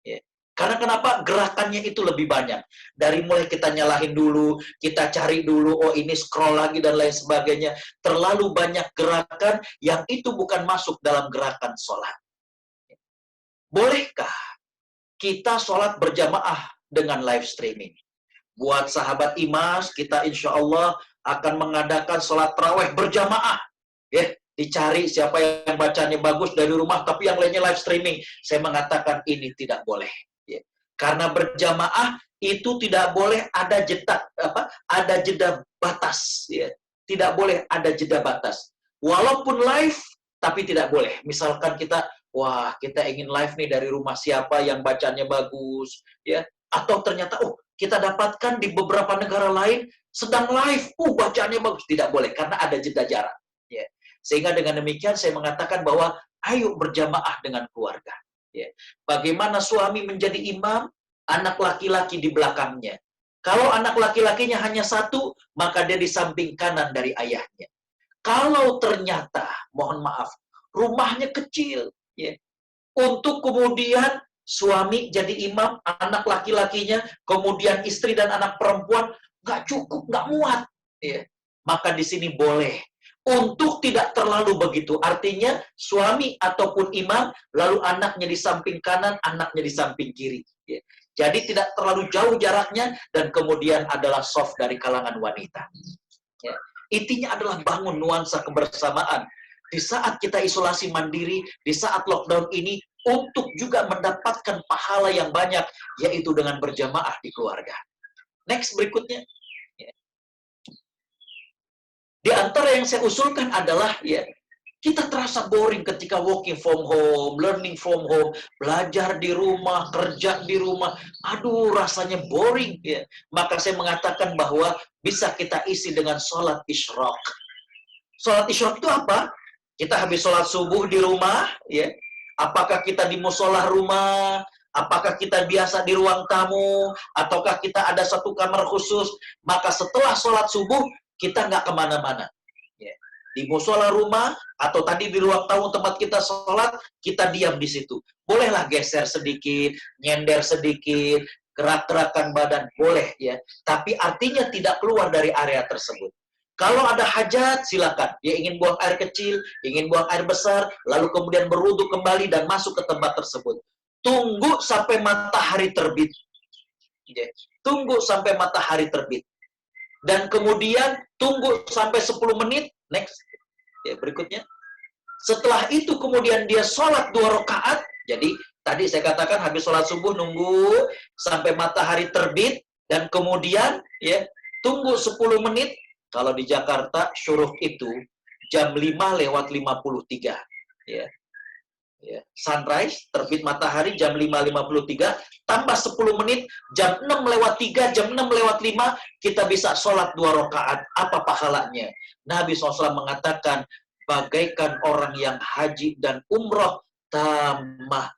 Ya. Karena kenapa? Gerakannya itu lebih banyak. Dari mulai kita nyalahin dulu, kita cari dulu, oh ini scroll lagi dan lain sebagainya. Terlalu banyak gerakan yang itu bukan masuk dalam gerakan sholat. Bolehkah kita sholat berjamaah dengan live streaming? Buat sahabat Imas, kita insya Allah akan mengadakan sholat tarawih berjamaah. Ya, dicari siapa yang bacanya bagus dari rumah, tapi yang lainnya live streaming. Saya mengatakan ini tidak boleh. Ya. Karena berjamaah itu tidak boleh ada jeda batas. Ya. Tidak boleh ada jeda batas. Walaupun live, tapi tidak boleh. Misalkan kita, wah kita ingin live nih dari rumah siapa yang bacanya bagus, ya. Atau ternyata, kita dapatkan di beberapa negara lain sedang live, bacaannya bagus. Tidak boleh, karena ada jeda jarak. Ya. Sehingga dengan demikian saya mengatakan bahwa ayo berjamaah dengan keluarga. Ya. Bagaimana suami menjadi imam, anak laki-laki di belakangnya. Kalau anak laki-lakinya hanya satu, maka dia di samping kanan dari ayahnya. Kalau ternyata, mohon maaf, rumahnya kecil, ya, untuk kemudian suami jadi imam, anak laki-lakinya, kemudian istri dan anak perempuan, nggak cukup, nggak muat. Ya. Maka di sini boleh. Untuk tidak terlalu begitu. Artinya suami ataupun imam, lalu anaknya di samping kanan, anaknya di samping kiri. Ya. Jadi tidak terlalu jauh jaraknya, dan kemudian adalah soft dari kalangan wanita. Ya. Intinya adalah bangun nuansa kebersamaan. Di saat kita isolasi mandiri, di saat lockdown ini, untuk juga mendapatkan pahala yang banyak, yaitu dengan berjamaah di keluarga. Next, berikutnya. Di antara yang saya usulkan adalah, ya, kita terasa boring ketika working from home, learning from home, belajar di rumah, kerja di rumah. Aduh, rasanya boring. Ya. Maka saya mengatakan bahwa bisa kita isi dengan sholat isyraq. Sholat isyraq itu apa? Kita habis sholat subuh di rumah, ya. Apakah kita di musola rumah? Apakah kita biasa di ruang tamu? Ataukah kita ada satu kamar khusus? Maka setelah sholat subuh, kita nggak kemana-mana. Ya. Di musola rumah, atau tadi di ruang tamu tempat kita sholat, kita diam di situ. Bolehlah geser sedikit, nyender sedikit, gerak-gerakan badan, boleh ya. Tapi artinya tidak keluar dari area tersebut. Kalau ada hajat, silakan. Dia ingin buang air kecil, ingin buang air besar, lalu kemudian berwudu kembali dan masuk ke tempat tersebut. Tunggu sampai matahari terbit. Ya. Tunggu sampai matahari terbit. Dan kemudian tunggu sampai 10 menit, next, ya, berikutnya. Setelah itu kemudian dia sholat 2 rakaat. Jadi tadi saya katakan habis sholat subuh nunggu sampai matahari terbit. Dan kemudian ya tunggu 10 menit. Kalau di Jakarta syuruk itu jam 5:53. Ya. Ya. Sunrise, terbit matahari jam 5:53, tambah 10 menit, jam 6:03, jam 6:05, kita bisa sholat 2 rakaat. Apa pahalanya? Nabi SAW mengatakan, bagaikan orang yang haji dan umroh, tamah,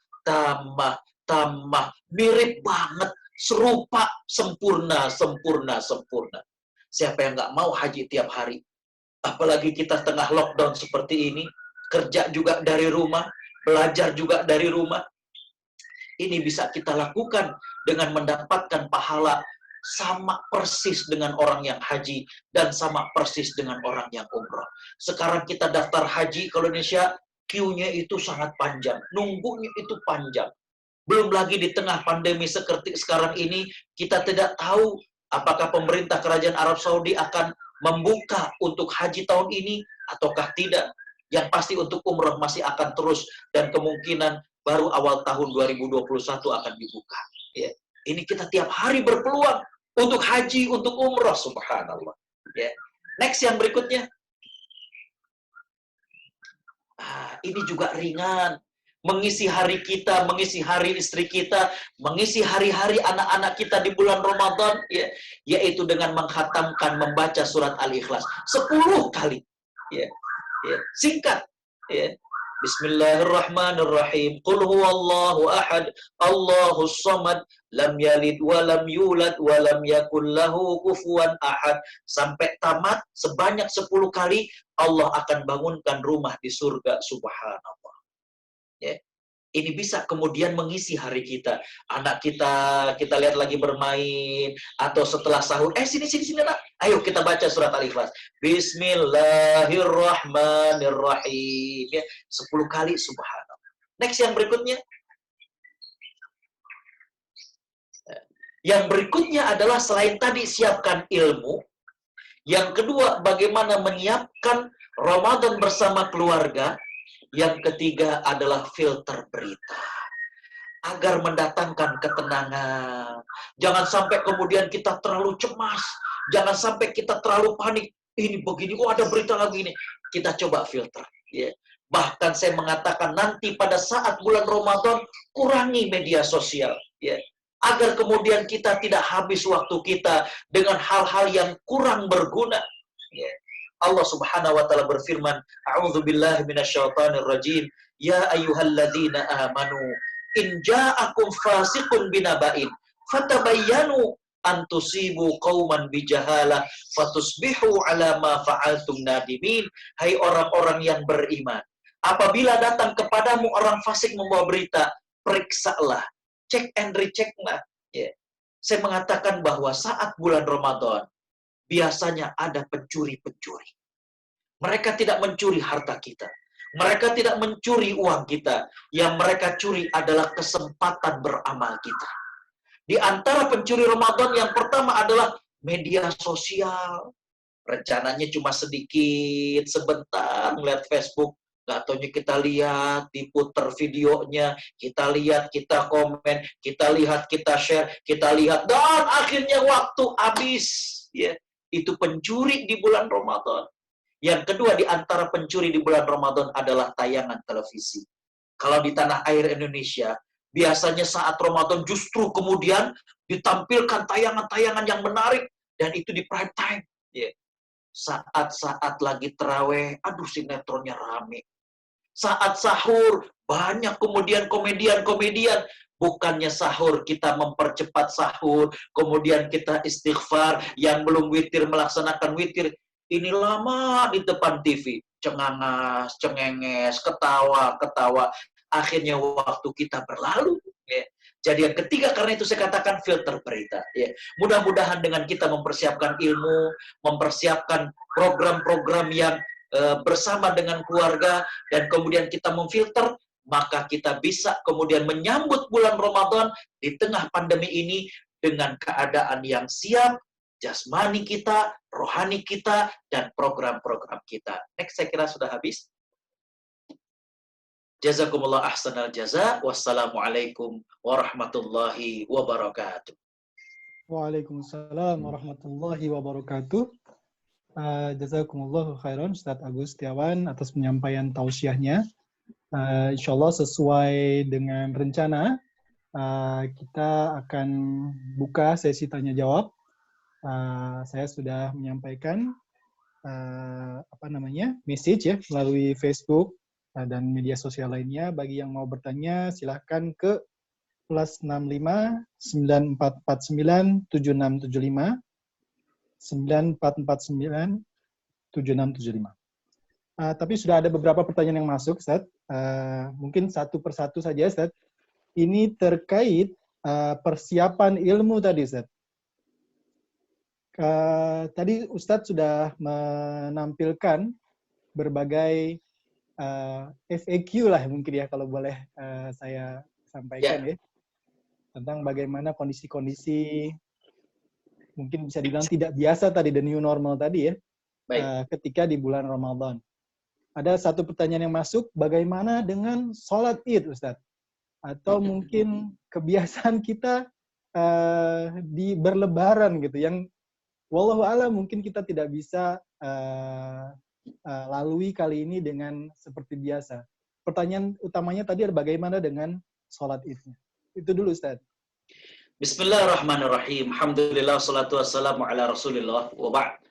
mirip banget serupa, sempurna, sempurna, sempurna. Siapa yang nggak mau haji tiap hari? Apalagi kita tengah lockdown seperti ini, kerja juga dari rumah, belajar juga dari rumah. Ini bisa kita lakukan dengan mendapatkan pahala sama persis dengan orang yang haji dan sama persis dengan orang yang umroh. Sekarang kita daftar haji ke Indonesia, queue-nya itu sangat panjang, nunggunya itu panjang. Belum lagi di tengah pandemi seperti sekarang ini, kita tidak tahu apakah pemerintah Kerajaan Arab Saudi akan membuka untuk haji tahun ini ataukah tidak. Yang pasti untuk umroh masih akan terus dan kemungkinan baru awal tahun 2021 akan dibuka. Ya. Ini kita tiap hari berpeluang untuk haji, untuk umroh, subhanallah. Ya. Next yang berikutnya. Ini juga ringan. Mengisi hari kita, mengisi hari istri kita, mengisi hari-hari anak-anak kita di bulan Ramadan, ya, yaitu dengan menghatamkan, membaca surat Al-Ikhlas 10 kali. Ya, ya, singkat. Ya. Bismillahirrahmanirrahim. Qul huwallahu ahad, Allahus samad, lam yalid wa lam yulad wa lam yakul lahu kufuwan ahad. Sampai tamat sebanyak 10 kali, Allah akan bangunkan rumah di surga, subhanallah. Ya. Ini bisa kemudian mengisi hari kita. Anak kita lihat lagi bermain atau setelah sahur, sini nak. Ayo kita baca surat Al-Ikhlas. Bismillahirrahmanirrahim. Ya, 10 kali, subhanallah. Next yang berikutnya. Yang berikutnya adalah selain tadi siapkan ilmu, yang kedua bagaimana menyiapkan Ramadan bersama keluarga. Yang ketiga adalah filter berita. Agar mendatangkan ketenangan. Jangan sampai kemudian kita terlalu cemas. Jangan sampai kita terlalu panik. Ini begini, ada berita lagi ini. Kita coba filter. Ya. Bahkan saya mengatakan nanti pada saat bulan Ramadan, kurangi media sosial. Ya. Agar kemudian kita tidak habis waktu kita dengan hal-hal yang kurang berguna. Ya. Allah Subhanahu wa taala berfirman, A'udzubillahi minasyaitonir rajim, ya ayyuhalladzina amanu, in ja'akum fasiqun binaba'in, fatabayyanu an tusibu qauman bijahalah, fatusbihu ala ma fa'altum nadimin. Hai orang-orang yang beriman, apabila datang kepadamu orang fasik membawa berita, periksalah, cek and rechecklah. Ya. Saya mengatakan bahwa saat bulan Ramadan, biasanya ada pencuri-pencuri. Mereka tidak mencuri harta kita. Mereka tidak mencuri uang kita. Yang mereka curi adalah kesempatan beramal kita. Di antara pencuri Ramadan yang pertama adalah media sosial. Rencananya cuma sedikit, sebentar melihat Facebook. Nggak taunya kita lihat, diputer videonya, kita lihat, kita komen, kita lihat, kita share, kita lihat, dan akhirnya waktu habis. Ya. Itu pencuri di bulan Ramadan. Yang kedua di antara pencuri di bulan Ramadan adalah tayangan televisi. Kalau di tanah air Indonesia, biasanya saat Ramadan justru kemudian ditampilkan tayangan-tayangan yang menarik, dan itu di prime time. Ya. Saat-saat lagi terawih, aduh sinetronnya rame. Saat sahur, banyak kemudian komedian-komedian. Bukannya sahur, kita mempercepat sahur, kemudian kita istighfar, yang belum witir melaksanakan witir. Ini lama di depan TV, cengangas, cengenges, ketawa. Akhirnya waktu kita berlalu. Ya. Jadi yang ketiga, karena itu saya katakan filter berita. Ya. Mudah-mudahan dengan kita mempersiapkan ilmu, mempersiapkan program-program yang bersama dengan keluarga, dan kemudian kita memfilter, maka kita bisa kemudian menyambut bulan Ramadan di tengah pandemi ini dengan keadaan yang siap, jasmani kita, rohani kita, dan program-program kita. Next, saya kira sudah habis. Jazakumullah ahsanal jaza. Wassalamualaikum warahmatullahi wabarakatuh. Waalaikumsalam warahmatullahi wabarakatuh. Jazakumullahu khairan Ustadz Agus Setiawan atas penyampaian tausiahnya. Insya Allah sesuai dengan rencana, kita akan buka sesi tanya jawab. Saya sudah menyampaikan message ya melalui Facebook dan media sosial lainnya. Bagi yang mau bertanya, silahkan ke plus 65 9449 7675 9449 7675. Tapi sudah ada beberapa pertanyaan yang masuk, Ustaz. Mungkin satu persatu saja, Ustaz. Ini terkait persiapan ilmu tadi, Ustaz. Tadi Ustadz sudah menampilkan berbagai FAQ lah mungkin ya, kalau boleh saya sampaikan ya, tentang bagaimana kondisi-kondisi mungkin bisa dibilang tidak biasa tadi, the new normal tadi ya, ketika di bulan Ramadan. Ada satu pertanyaan yang masuk, bagaimana dengan sholat Id, Ustadz? Atau mungkin kebiasaan kita di berlebaran gitu, yang wallahu a'lam mungkin kita tidak bisa lalui kali ini dengan seperti biasa. Pertanyaan utamanya tadi adalah bagaimana dengan sholat Id-nya. Itu dulu, Ustaz. Bismillahirrahmanirrahim. Alhamdulillah, salatu wassalamu ala Rasulillah wa ba'd.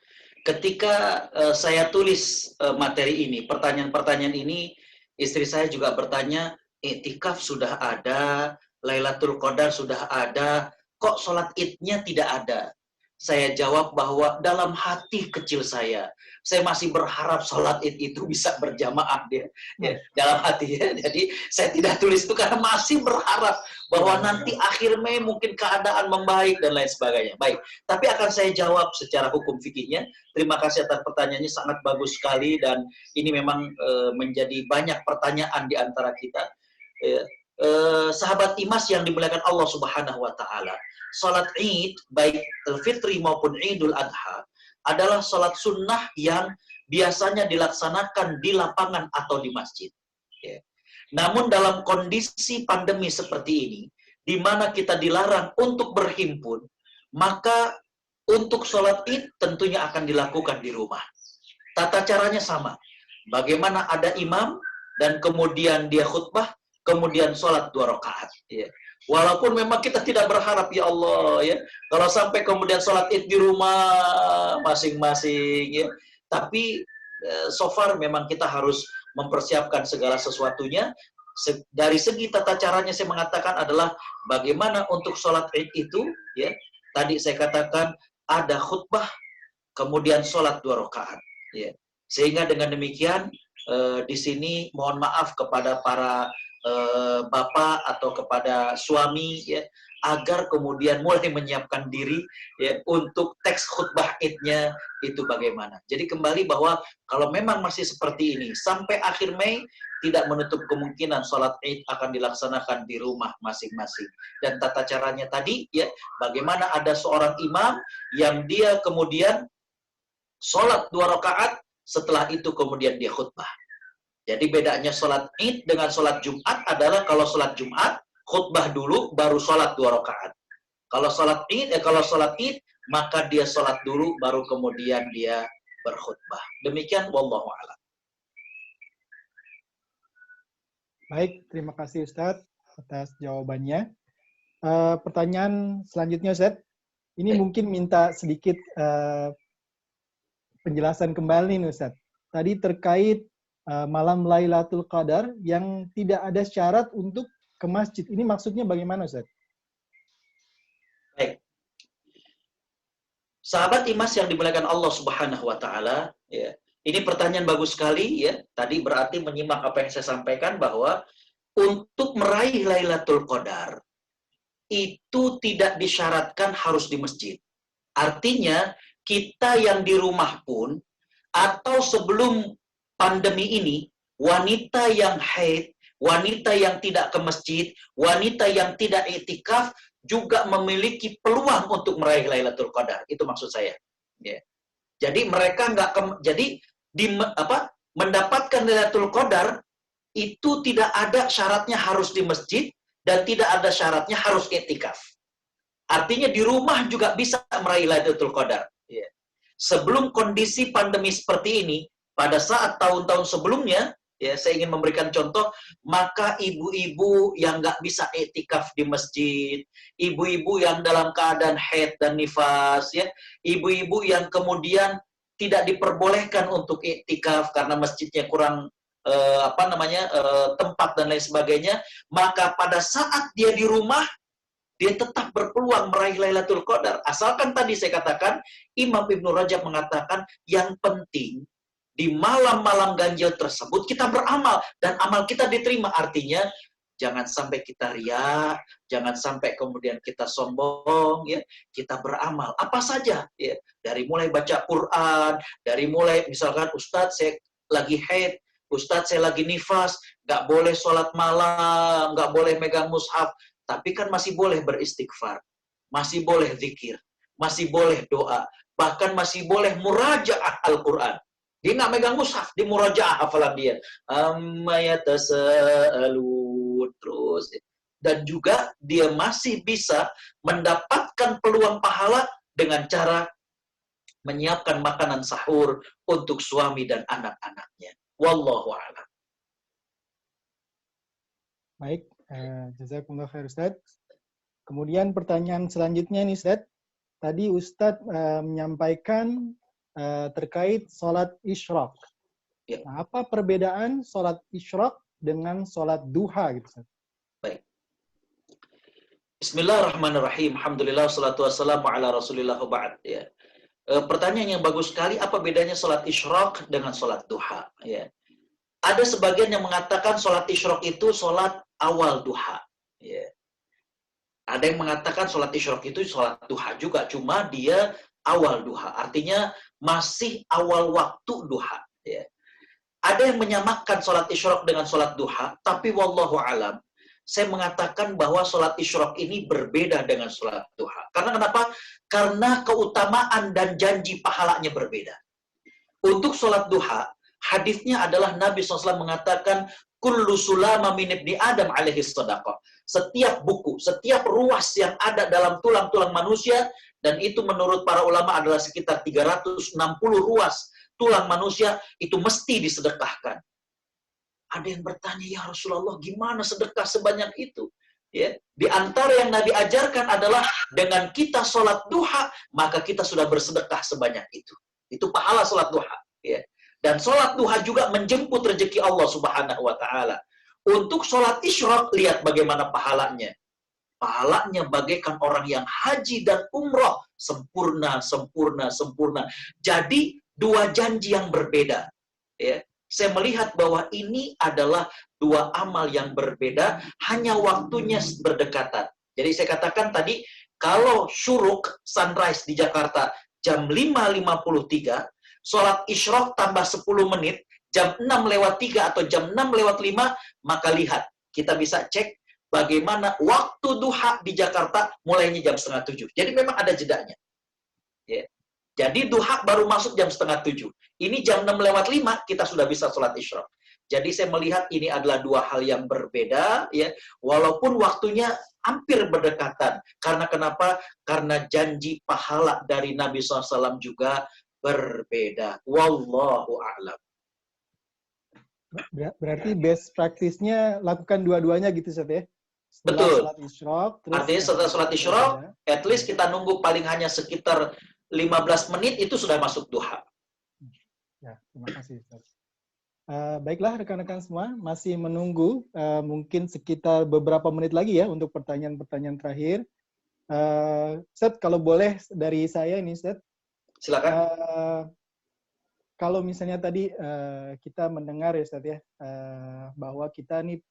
Ketika saya tulis materi ini, pertanyaan-pertanyaan ini, istri saya juga bertanya, iktikaf sudah ada, Lailatul Qadar sudah ada, kok sholat Id-nya tidak ada? Saya jawab bahwa dalam hati kecil saya masih berharap sholat Id itu bisa berjamaah dia. Ya, dalam hati ya. Jadi saya tidak tulis itu karena masih berharap bahwa nanti akhir Mei mungkin keadaan membaik dan lain sebagainya. Baik, tapi akan saya jawab secara hukum fikihnya. Terima kasih atas pertanyaannya, sangat bagus sekali, dan ini memang menjadi banyak pertanyaan di antara kita. Sahabat Imas yang dimuliakan Allah Subhanahu wa taala. Salat Id, baik Fitri maupun Idul Adha, adalah salat sunnah yang biasanya dilaksanakan di lapangan atau di masjid. Ya. Namun dalam kondisi pandemi seperti ini, di mana kita dilarang untuk berhimpun, maka untuk salat Id tentunya akan dilakukan di rumah. Tata caranya sama. Bagaimana ada imam, dan kemudian dia khutbah, kemudian sholat 2 rakaat. Ya. Walaupun memang kita tidak berharap, ya Allah, ya, kalau sampai kemudian sholat Id di rumah masing-masing, ya. Tapi so far memang kita harus mempersiapkan segala sesuatunya. Dari segi tata caranya saya mengatakan adalah bagaimana untuk sholat Id itu, ya. Tadi saya katakan ada khutbah, kemudian sholat 2 rakaat. Ya. Sehingga dengan demikian di sini mohon maaf kepada para bapak atau kepada suami, ya, agar kemudian mulai menyiapkan diri, ya, untuk teks khutbah Id-nya itu bagaimana. Jadi kembali bahwa kalau memang masih seperti ini sampai akhir Mei, tidak menutup kemungkinan sholat Id akan dilaksanakan di rumah masing-masing. Dan tata caranya tadi, ya, bagaimana ada seorang imam yang dia kemudian sholat 2 rakaat, setelah itu kemudian dia khutbah. Jadi bedanya sholat Id dengan sholat Jumat adalah kalau sholat Jumat, khutbah dulu, baru sholat 2 rakaat. Kalau sholat Id, maka dia sholat dulu, baru kemudian dia berkhutbah. Demikian, wallahu a'lam. Baik, terima kasih Ustadz atas jawabannya. Pertanyaan selanjutnya, Ustadz. Ini mungkin minta sedikit penjelasan kembali nih, Ustadz. Tadi terkait malam Lailatul Qadar yang tidak ada syarat untuk ke masjid. Ini maksudnya bagaimana, Ustaz? Baik. Sahabat Imas yang dimuliakan Allah Subhanahu wa taala, ya. Ini pertanyaan bagus sekali, ya. Tadi berarti menyimak apa yang saya sampaikan bahwa untuk meraih Lailatul Qadar itu tidak disyaratkan harus di masjid. Artinya kita yang di rumah pun atau sebelum pandemi ini, wanita yang haid, wanita yang tidak ke masjid, wanita yang tidak iktikaf juga memiliki peluang untuk meraih Lailatul Qadar. Itu maksud saya. Ya. Jadi mereka mendapatkan Lailatul Qadar itu tidak ada syaratnya harus di masjid dan tidak ada syaratnya harus iktikaf. Artinya di rumah juga bisa meraih Lailatul Qadar. Ya. Sebelum kondisi pandemi seperti ini, pada saat tahun-tahun sebelumnya, ya, saya ingin memberikan contoh, maka ibu-ibu yang nggak bisa iktikaf di masjid, ibu-ibu yang dalam keadaan haid dan nifas, ya, ibu-ibu yang kemudian tidak diperbolehkan untuk iktikaf karena masjidnya kurang tempat dan lain sebagainya, maka pada saat dia di rumah dia tetap berpeluang meraih Lailatul Qadar. Asalkan tadi saya katakan, Imam Ibnu Rajab mengatakan, yang penting di malam-malam ganjil tersebut kita beramal dan amal kita diterima. Artinya jangan sampai kita riya, jangan sampai kemudian kita sombong, ya. Kita beramal apa saja, ya. Dari mulai baca Quran, dari mulai misalkan Ustadz saya lagi haid, Ustadz saya lagi nifas, nggak boleh sholat malam, nggak boleh megang mushaf. Tapi kan masih boleh beristighfar, masih boleh zikir, masih boleh doa, bahkan masih boleh murajaah Al-Quran. Dia nggak megang mushaf, dia murajaah hafalan dia. Amma yatasaalun terus. Dan juga dia masih bisa mendapatkan peluang pahala dengan cara menyiapkan makanan sahur untuk suami dan anak-anaknya. Wallahu a'lam. Baik, jazakumullah khair Ustaz. Kemudian pertanyaan selanjutnya nih Ustaz. Tadi Ustaz menyampaikan terkait sholat isyraq. Ya. Nah, apa perbedaan sholat isyraq dengan sholat duha gitu Ustaz? Baik. Bismillahirrahmanirrahim. Alhamdulillah wassalatu wassalamu ala Rasulillah wa ba'd, ya. Pertanyaan yang bagus sekali, apa bedanya sholat isyraq dengan sholat duha, ya. Ada sebagian yang mengatakan sholat isyraq itu sholat awal duha. Ya. Ada yang mengatakan sholat isyraq itu sholat duha juga, cuma dia awal duha. Artinya masih awal waktu duha. Ya. Ada yang menyamakan sholat isyraq dengan sholat duha, tapi wallahu alam, saya mengatakan bahwa sholat isyraq ini berbeda dengan sholat duha. Karena kenapa? Karena keutamaan dan janji pahalanya berbeda. Untuk sholat duha, hadisnya adalah Nabi SAW mengatakan, kullu sulama min ibni Adam alaihi sadaqah. Setiap buku, setiap ruas yang ada dalam tulang-tulang manusia, dan itu menurut para ulama adalah sekitar 360 ruas tulang manusia, itu mesti disedekahkan. Ada yang bertanya, ya Rasulullah, gimana sedekah sebanyak itu? Ya, di antara yang Nabi ajarkan adalah dengan kita sholat duha, maka kita sudah bersedekah sebanyak itu. Itu pahala sholat duha. Ya. Dan sholat duha juga menjemput rezeki Allah Subhanahu wa Ta'ala. Untuk sholat isyraq, lihat bagaimana pahalanya. Pahalanya bagaikan orang yang haji dan umroh, sempurna, sempurna, sempurna. Jadi dua janji yang berbeda. Ya. Saya melihat bahwa ini adalah dua amal yang berbeda, hanya waktunya berdekatan. Jadi saya katakan tadi, kalau syuruk sunrise di Jakarta jam 5.53, sholat isyraq tambah 10 menit, jam 6:03 atau jam 6:05, maka lihat, kita bisa cek bagaimana waktu duha di Jakarta mulainya jam 6:30. Jadi memang ada jedanya. Ya. Jadi duha baru masuk jam 6:30. Ini jam 6:05 kita sudah bisa sholat isyraq. Jadi saya melihat ini adalah dua hal yang berbeda, ya, walaupun waktunya hampir berdekatan. Karena kenapa? Karena janji pahala dari Nabi SAW juga berbeda. Wallahu a'lam. Berarti best practice-nya lakukan dua-duanya gitu Ustaz ya? Setelah Betul. sholat isyraq, Artinya setelah sholat isyraq, at least kita nunggu paling hanya sekitar 15 menit itu sudah masuk duha. Ya, terima kasih Ustaz. Baiklah rekan-rekan semua, masih menunggu mungkin sekitar beberapa menit lagi ya untuk pertanyaan-pertanyaan terakhir. Ustaz, kalau boleh dari saya ini Ustaz. Silakan. Kalau misalnya tadi kita mendengar ya Ustaz ya, bahwa kita nih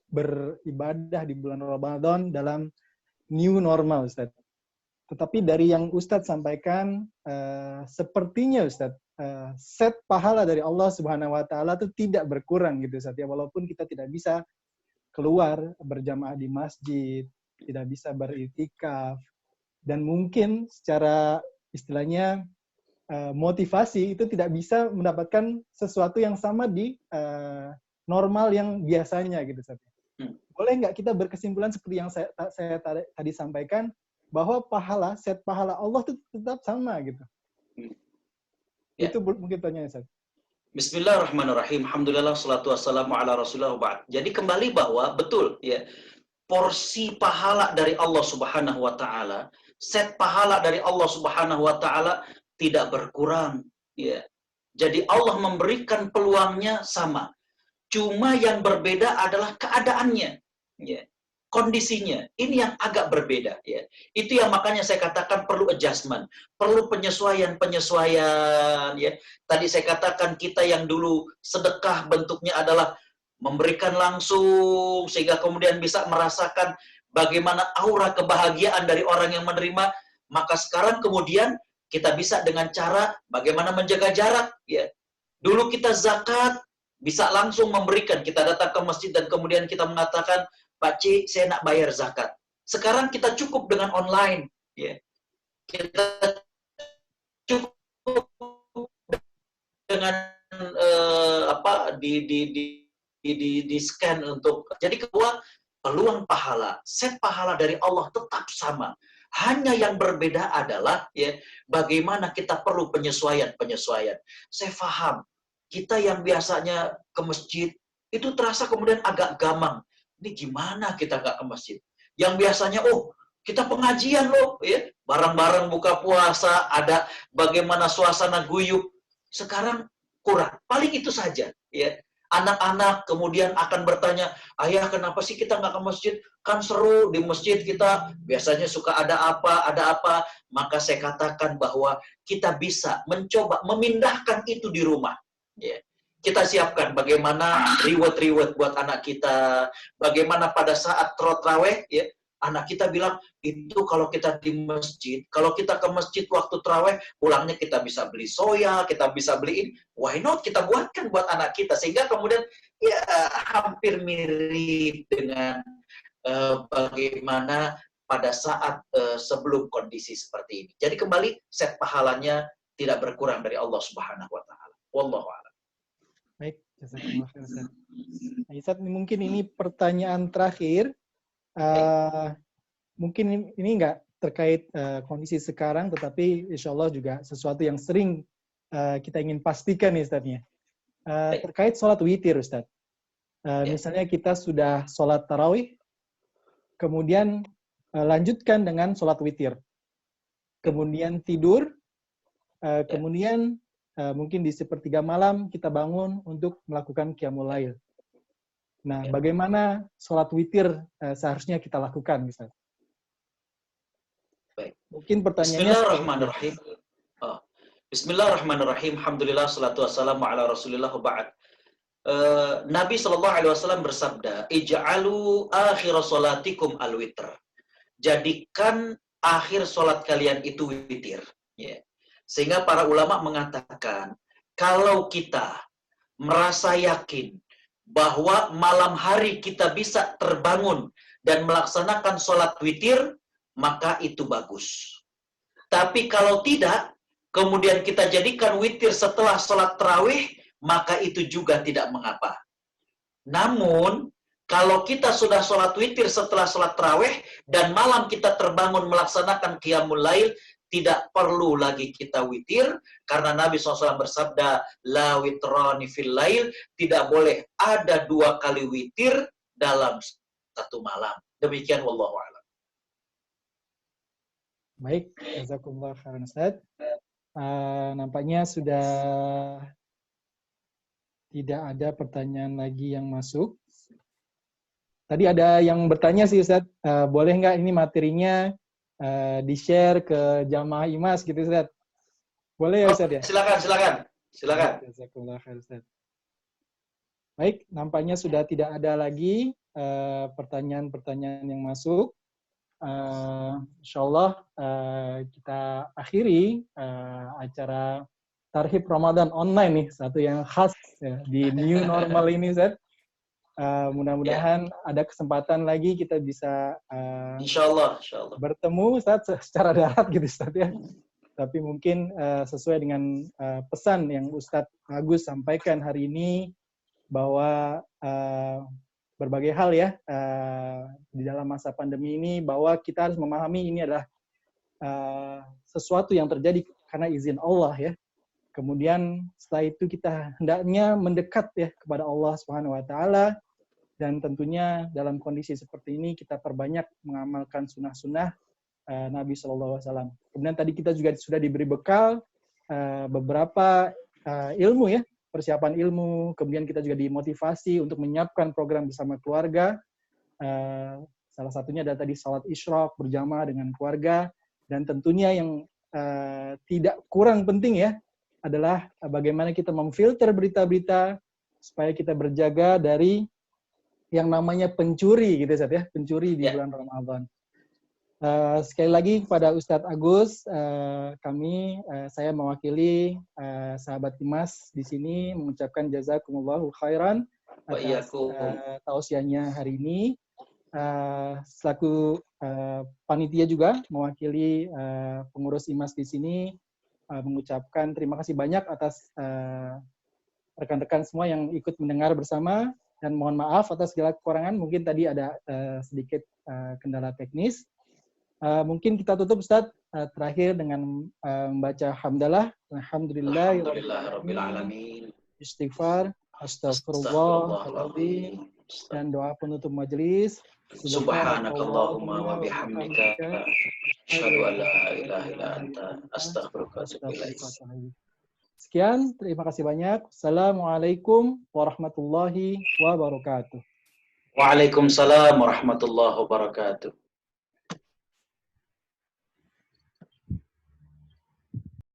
beribadah di bulan Ramadan dalam new normal Ustaz. Tetapi dari yang Ustaz sampaikan, sepertinya Ustaz, set pahala dari Allah Subhanahu wa Ta'ala itu tidak berkurang gitu Ustaz ya, walaupun kita tidak bisa keluar berjamaah di masjid, tidak bisa beriktikaf, dan mungkin secara istilahnya motivasi itu tidak bisa mendapatkan sesuatu yang sama di normal yang biasanya gitu Ustaz. Boleh nggak kita berkesimpulan seperti yang saya tadi sampaikan, bahwa pahala, set pahala Allah itu tetap sama gitu. Ya. Itu mungkin pertanyaan Ustaz. Bismillahirrahmanirrahim. Alhamdulillah salatu wassalamu ala Rasulillah wa ba'd. Jadi kembali bahwa betul ya, porsi pahala dari Allah Subhanahu wa taala, set pahala dari Allah Subhanahu wa taala tidak berkurang ya. Jadi Allah memberikan peluangnya sama. Cuma yang berbeda adalah keadaannya, ya. Kondisinya. Ini yang agak berbeda, ya. Itu yang makanya saya katakan perlu adjustment, perlu penyesuaian, ya. Tadi saya katakan kita yang dulu sedekah bentuknya adalah memberikan langsung sehingga kemudian bisa merasakan bagaimana aura kebahagiaan dari orang yang menerima, maka sekarang kemudian kita bisa dengan cara bagaimana menjaga jarak, ya. Dulu kita zakat bisa langsung memberikan, kita datang ke masjid dan kemudian kita mengatakan, Pak C, saya nak bayar zakat. Sekarang kita cukup dengan online, ya. Kita cukup dengan di scan untuk. Jadi kedua, peluang pahala, set pahala dari Allah tetap sama. Hanya yang berbeda adalah ya bagaimana kita perlu penyesuaian. Saya paham. Kita yang biasanya ke masjid itu terasa kemudian agak gamang. Ini gimana kita nggak ke masjid? Yang biasanya kita pengajian loh, ya bareng-bareng buka puasa, ada bagaimana suasana guyup. Sekarang kurang. Paling itu saja, ya. Anak-anak kemudian akan bertanya, ayah kenapa sih kita nggak ke masjid? Kan seru di masjid kita biasanya suka ada apa. Maka saya katakan bahwa kita bisa mencoba memindahkan itu di rumah. Ya. Kita siapkan bagaimana reward buat anak kita, bagaimana pada saat tarawih, ya anak kita bilang itu kalau kita di masjid, kalau kita ke masjid waktu tarawih, pulangnya kita bisa beli soya, kita bisa beliin, why not kita buatkan buat anak kita sehingga kemudian ya hampir mirip dengan bagaimana pada saat sebelum kondisi seperti ini. Jadi kembali set pahalanya tidak berkurang dari Allah Subhanahu wa taala. Wallahu a'lam. Baik, jazakumullah khair Ustaz. Nah, Ustaz, mungkin ini pertanyaan terakhir. Mungkin ini nggak terkait kondisi sekarang, tetapi insya Allah juga sesuatu yang sering kita ingin pastikan nih Ustaznya. Terkait sholat witir Ustaz. Misalnya kita sudah sholat tarawih, kemudian lanjutkan dengan sholat witir. Kemudian tidur, kemudian mungkin di sepertiga malam kita bangun untuk melakukan qiyamul lail. Nah, bagaimana sholat witir seharusnya kita lakukan, misalnya? Baik. Mungkin pertanyaannya. Bismillahirrahmanirrahim. Bismillahirrahmanirrahim. Alhamdulillah, salatu wassalamu ala Rasulillah wa ba'd. Nabi SAW bersabda, Ij'alu akhir sholatikum al-witr. Jadikan akhir sholat kalian itu witir. Yeah. Sehingga para ulama mengatakan, kalau kita merasa yakin bahwa malam hari kita bisa terbangun dan melaksanakan sholat witir, maka itu bagus. Tapi kalau tidak, kemudian kita jadikan witir setelah sholat tarawih, maka itu juga tidak mengapa. Namun, kalau kita sudah sholat witir setelah sholat tarawih, dan malam kita terbangun melaksanakan qiyamul lail, tidak perlu lagi kita witir, karena Nabi SAW bersabda, La witrani fil lail, tidak boleh ada 2 kali witir dalam satu malam. Demikian, wallahu a'lam. Baik, jazakumullah khairan Ustaz. Nampaknya sudah tidak ada pertanyaan lagi yang masuk. Tadi ada yang bertanya sih Ustaz, boleh nggak ini materinya di-share ke jamaah IMAS gitu Ustaz? Boleh ya Ustaz ya? Silakan. Jazakumullah khair Ustaz. Baik, nampaknya sudah tidak ada lagi pertanyaan-pertanyaan yang masuk. Insyaallah kita akhiri acara Tarhib Ramadan online nih, satu yang khas ya, di new normal ini Ustaz. Mudah-mudahan ada kesempatan lagi kita bisa Insyaallah bertemu Ustaz secara darat gitu Ustaz ya. Tapi mungkin sesuai dengan pesan yang Ustaz Agus sampaikan hari ini, bahwa berbagai hal ya di dalam masa pandemi ini, bahwa kita harus memahami ini adalah sesuatu yang terjadi karena izin Allah ya. Kemudian setelah itu kita hendaknya mendekat ya kepada Allah Subhanahu wa taala, dan tentunya dalam kondisi seperti ini kita perbanyak mengamalkan sunnah-sunnah Nabi SAW. Kemudian tadi kita juga sudah diberi bekal beberapa ilmu ya, persiapan ilmu, kemudian kita juga dimotivasi untuk menyiapkan program bersama keluarga. Salah satunya adalah tadi salat isyraq berjamaah dengan keluarga, dan tentunya yang tidak kurang penting ya adalah bagaimana kita memfilter berita-berita supaya kita berjaga dari yang namanya pencuri gitu ya, pencuri di bulan Ramadan. Sekali lagi kepada Ustadz Agus, saya mewakili sahabat Imas di sini mengucapkan jazakumullahu khairan atas tausiahnya hari ini. Selaku panitia juga mewakili pengurus Imas di sini mengucapkan terima kasih banyak atas rekan-rekan semua yang ikut mendengar bersama, dan mohon maaf atas segala kekurangan. Mungkin tadi ada sedikit kendala teknis. Mungkin kita tutup Ustadz terakhir dengan membaca hamdalah. Alhamdulillahirabbil alamin. Istighfar, astagfirullahaladzim, dan doa penutup majelis. Subhanakallahumma wa bihamdika asyhadu an la ilaha illa anta astaghfiruka wa atubu ilaik. Sekian, terima kasih banyak. Assalamualaikum warahmatullahi wabarakatuh. Waalaikumsalam warahmatullahi wabarakatuh.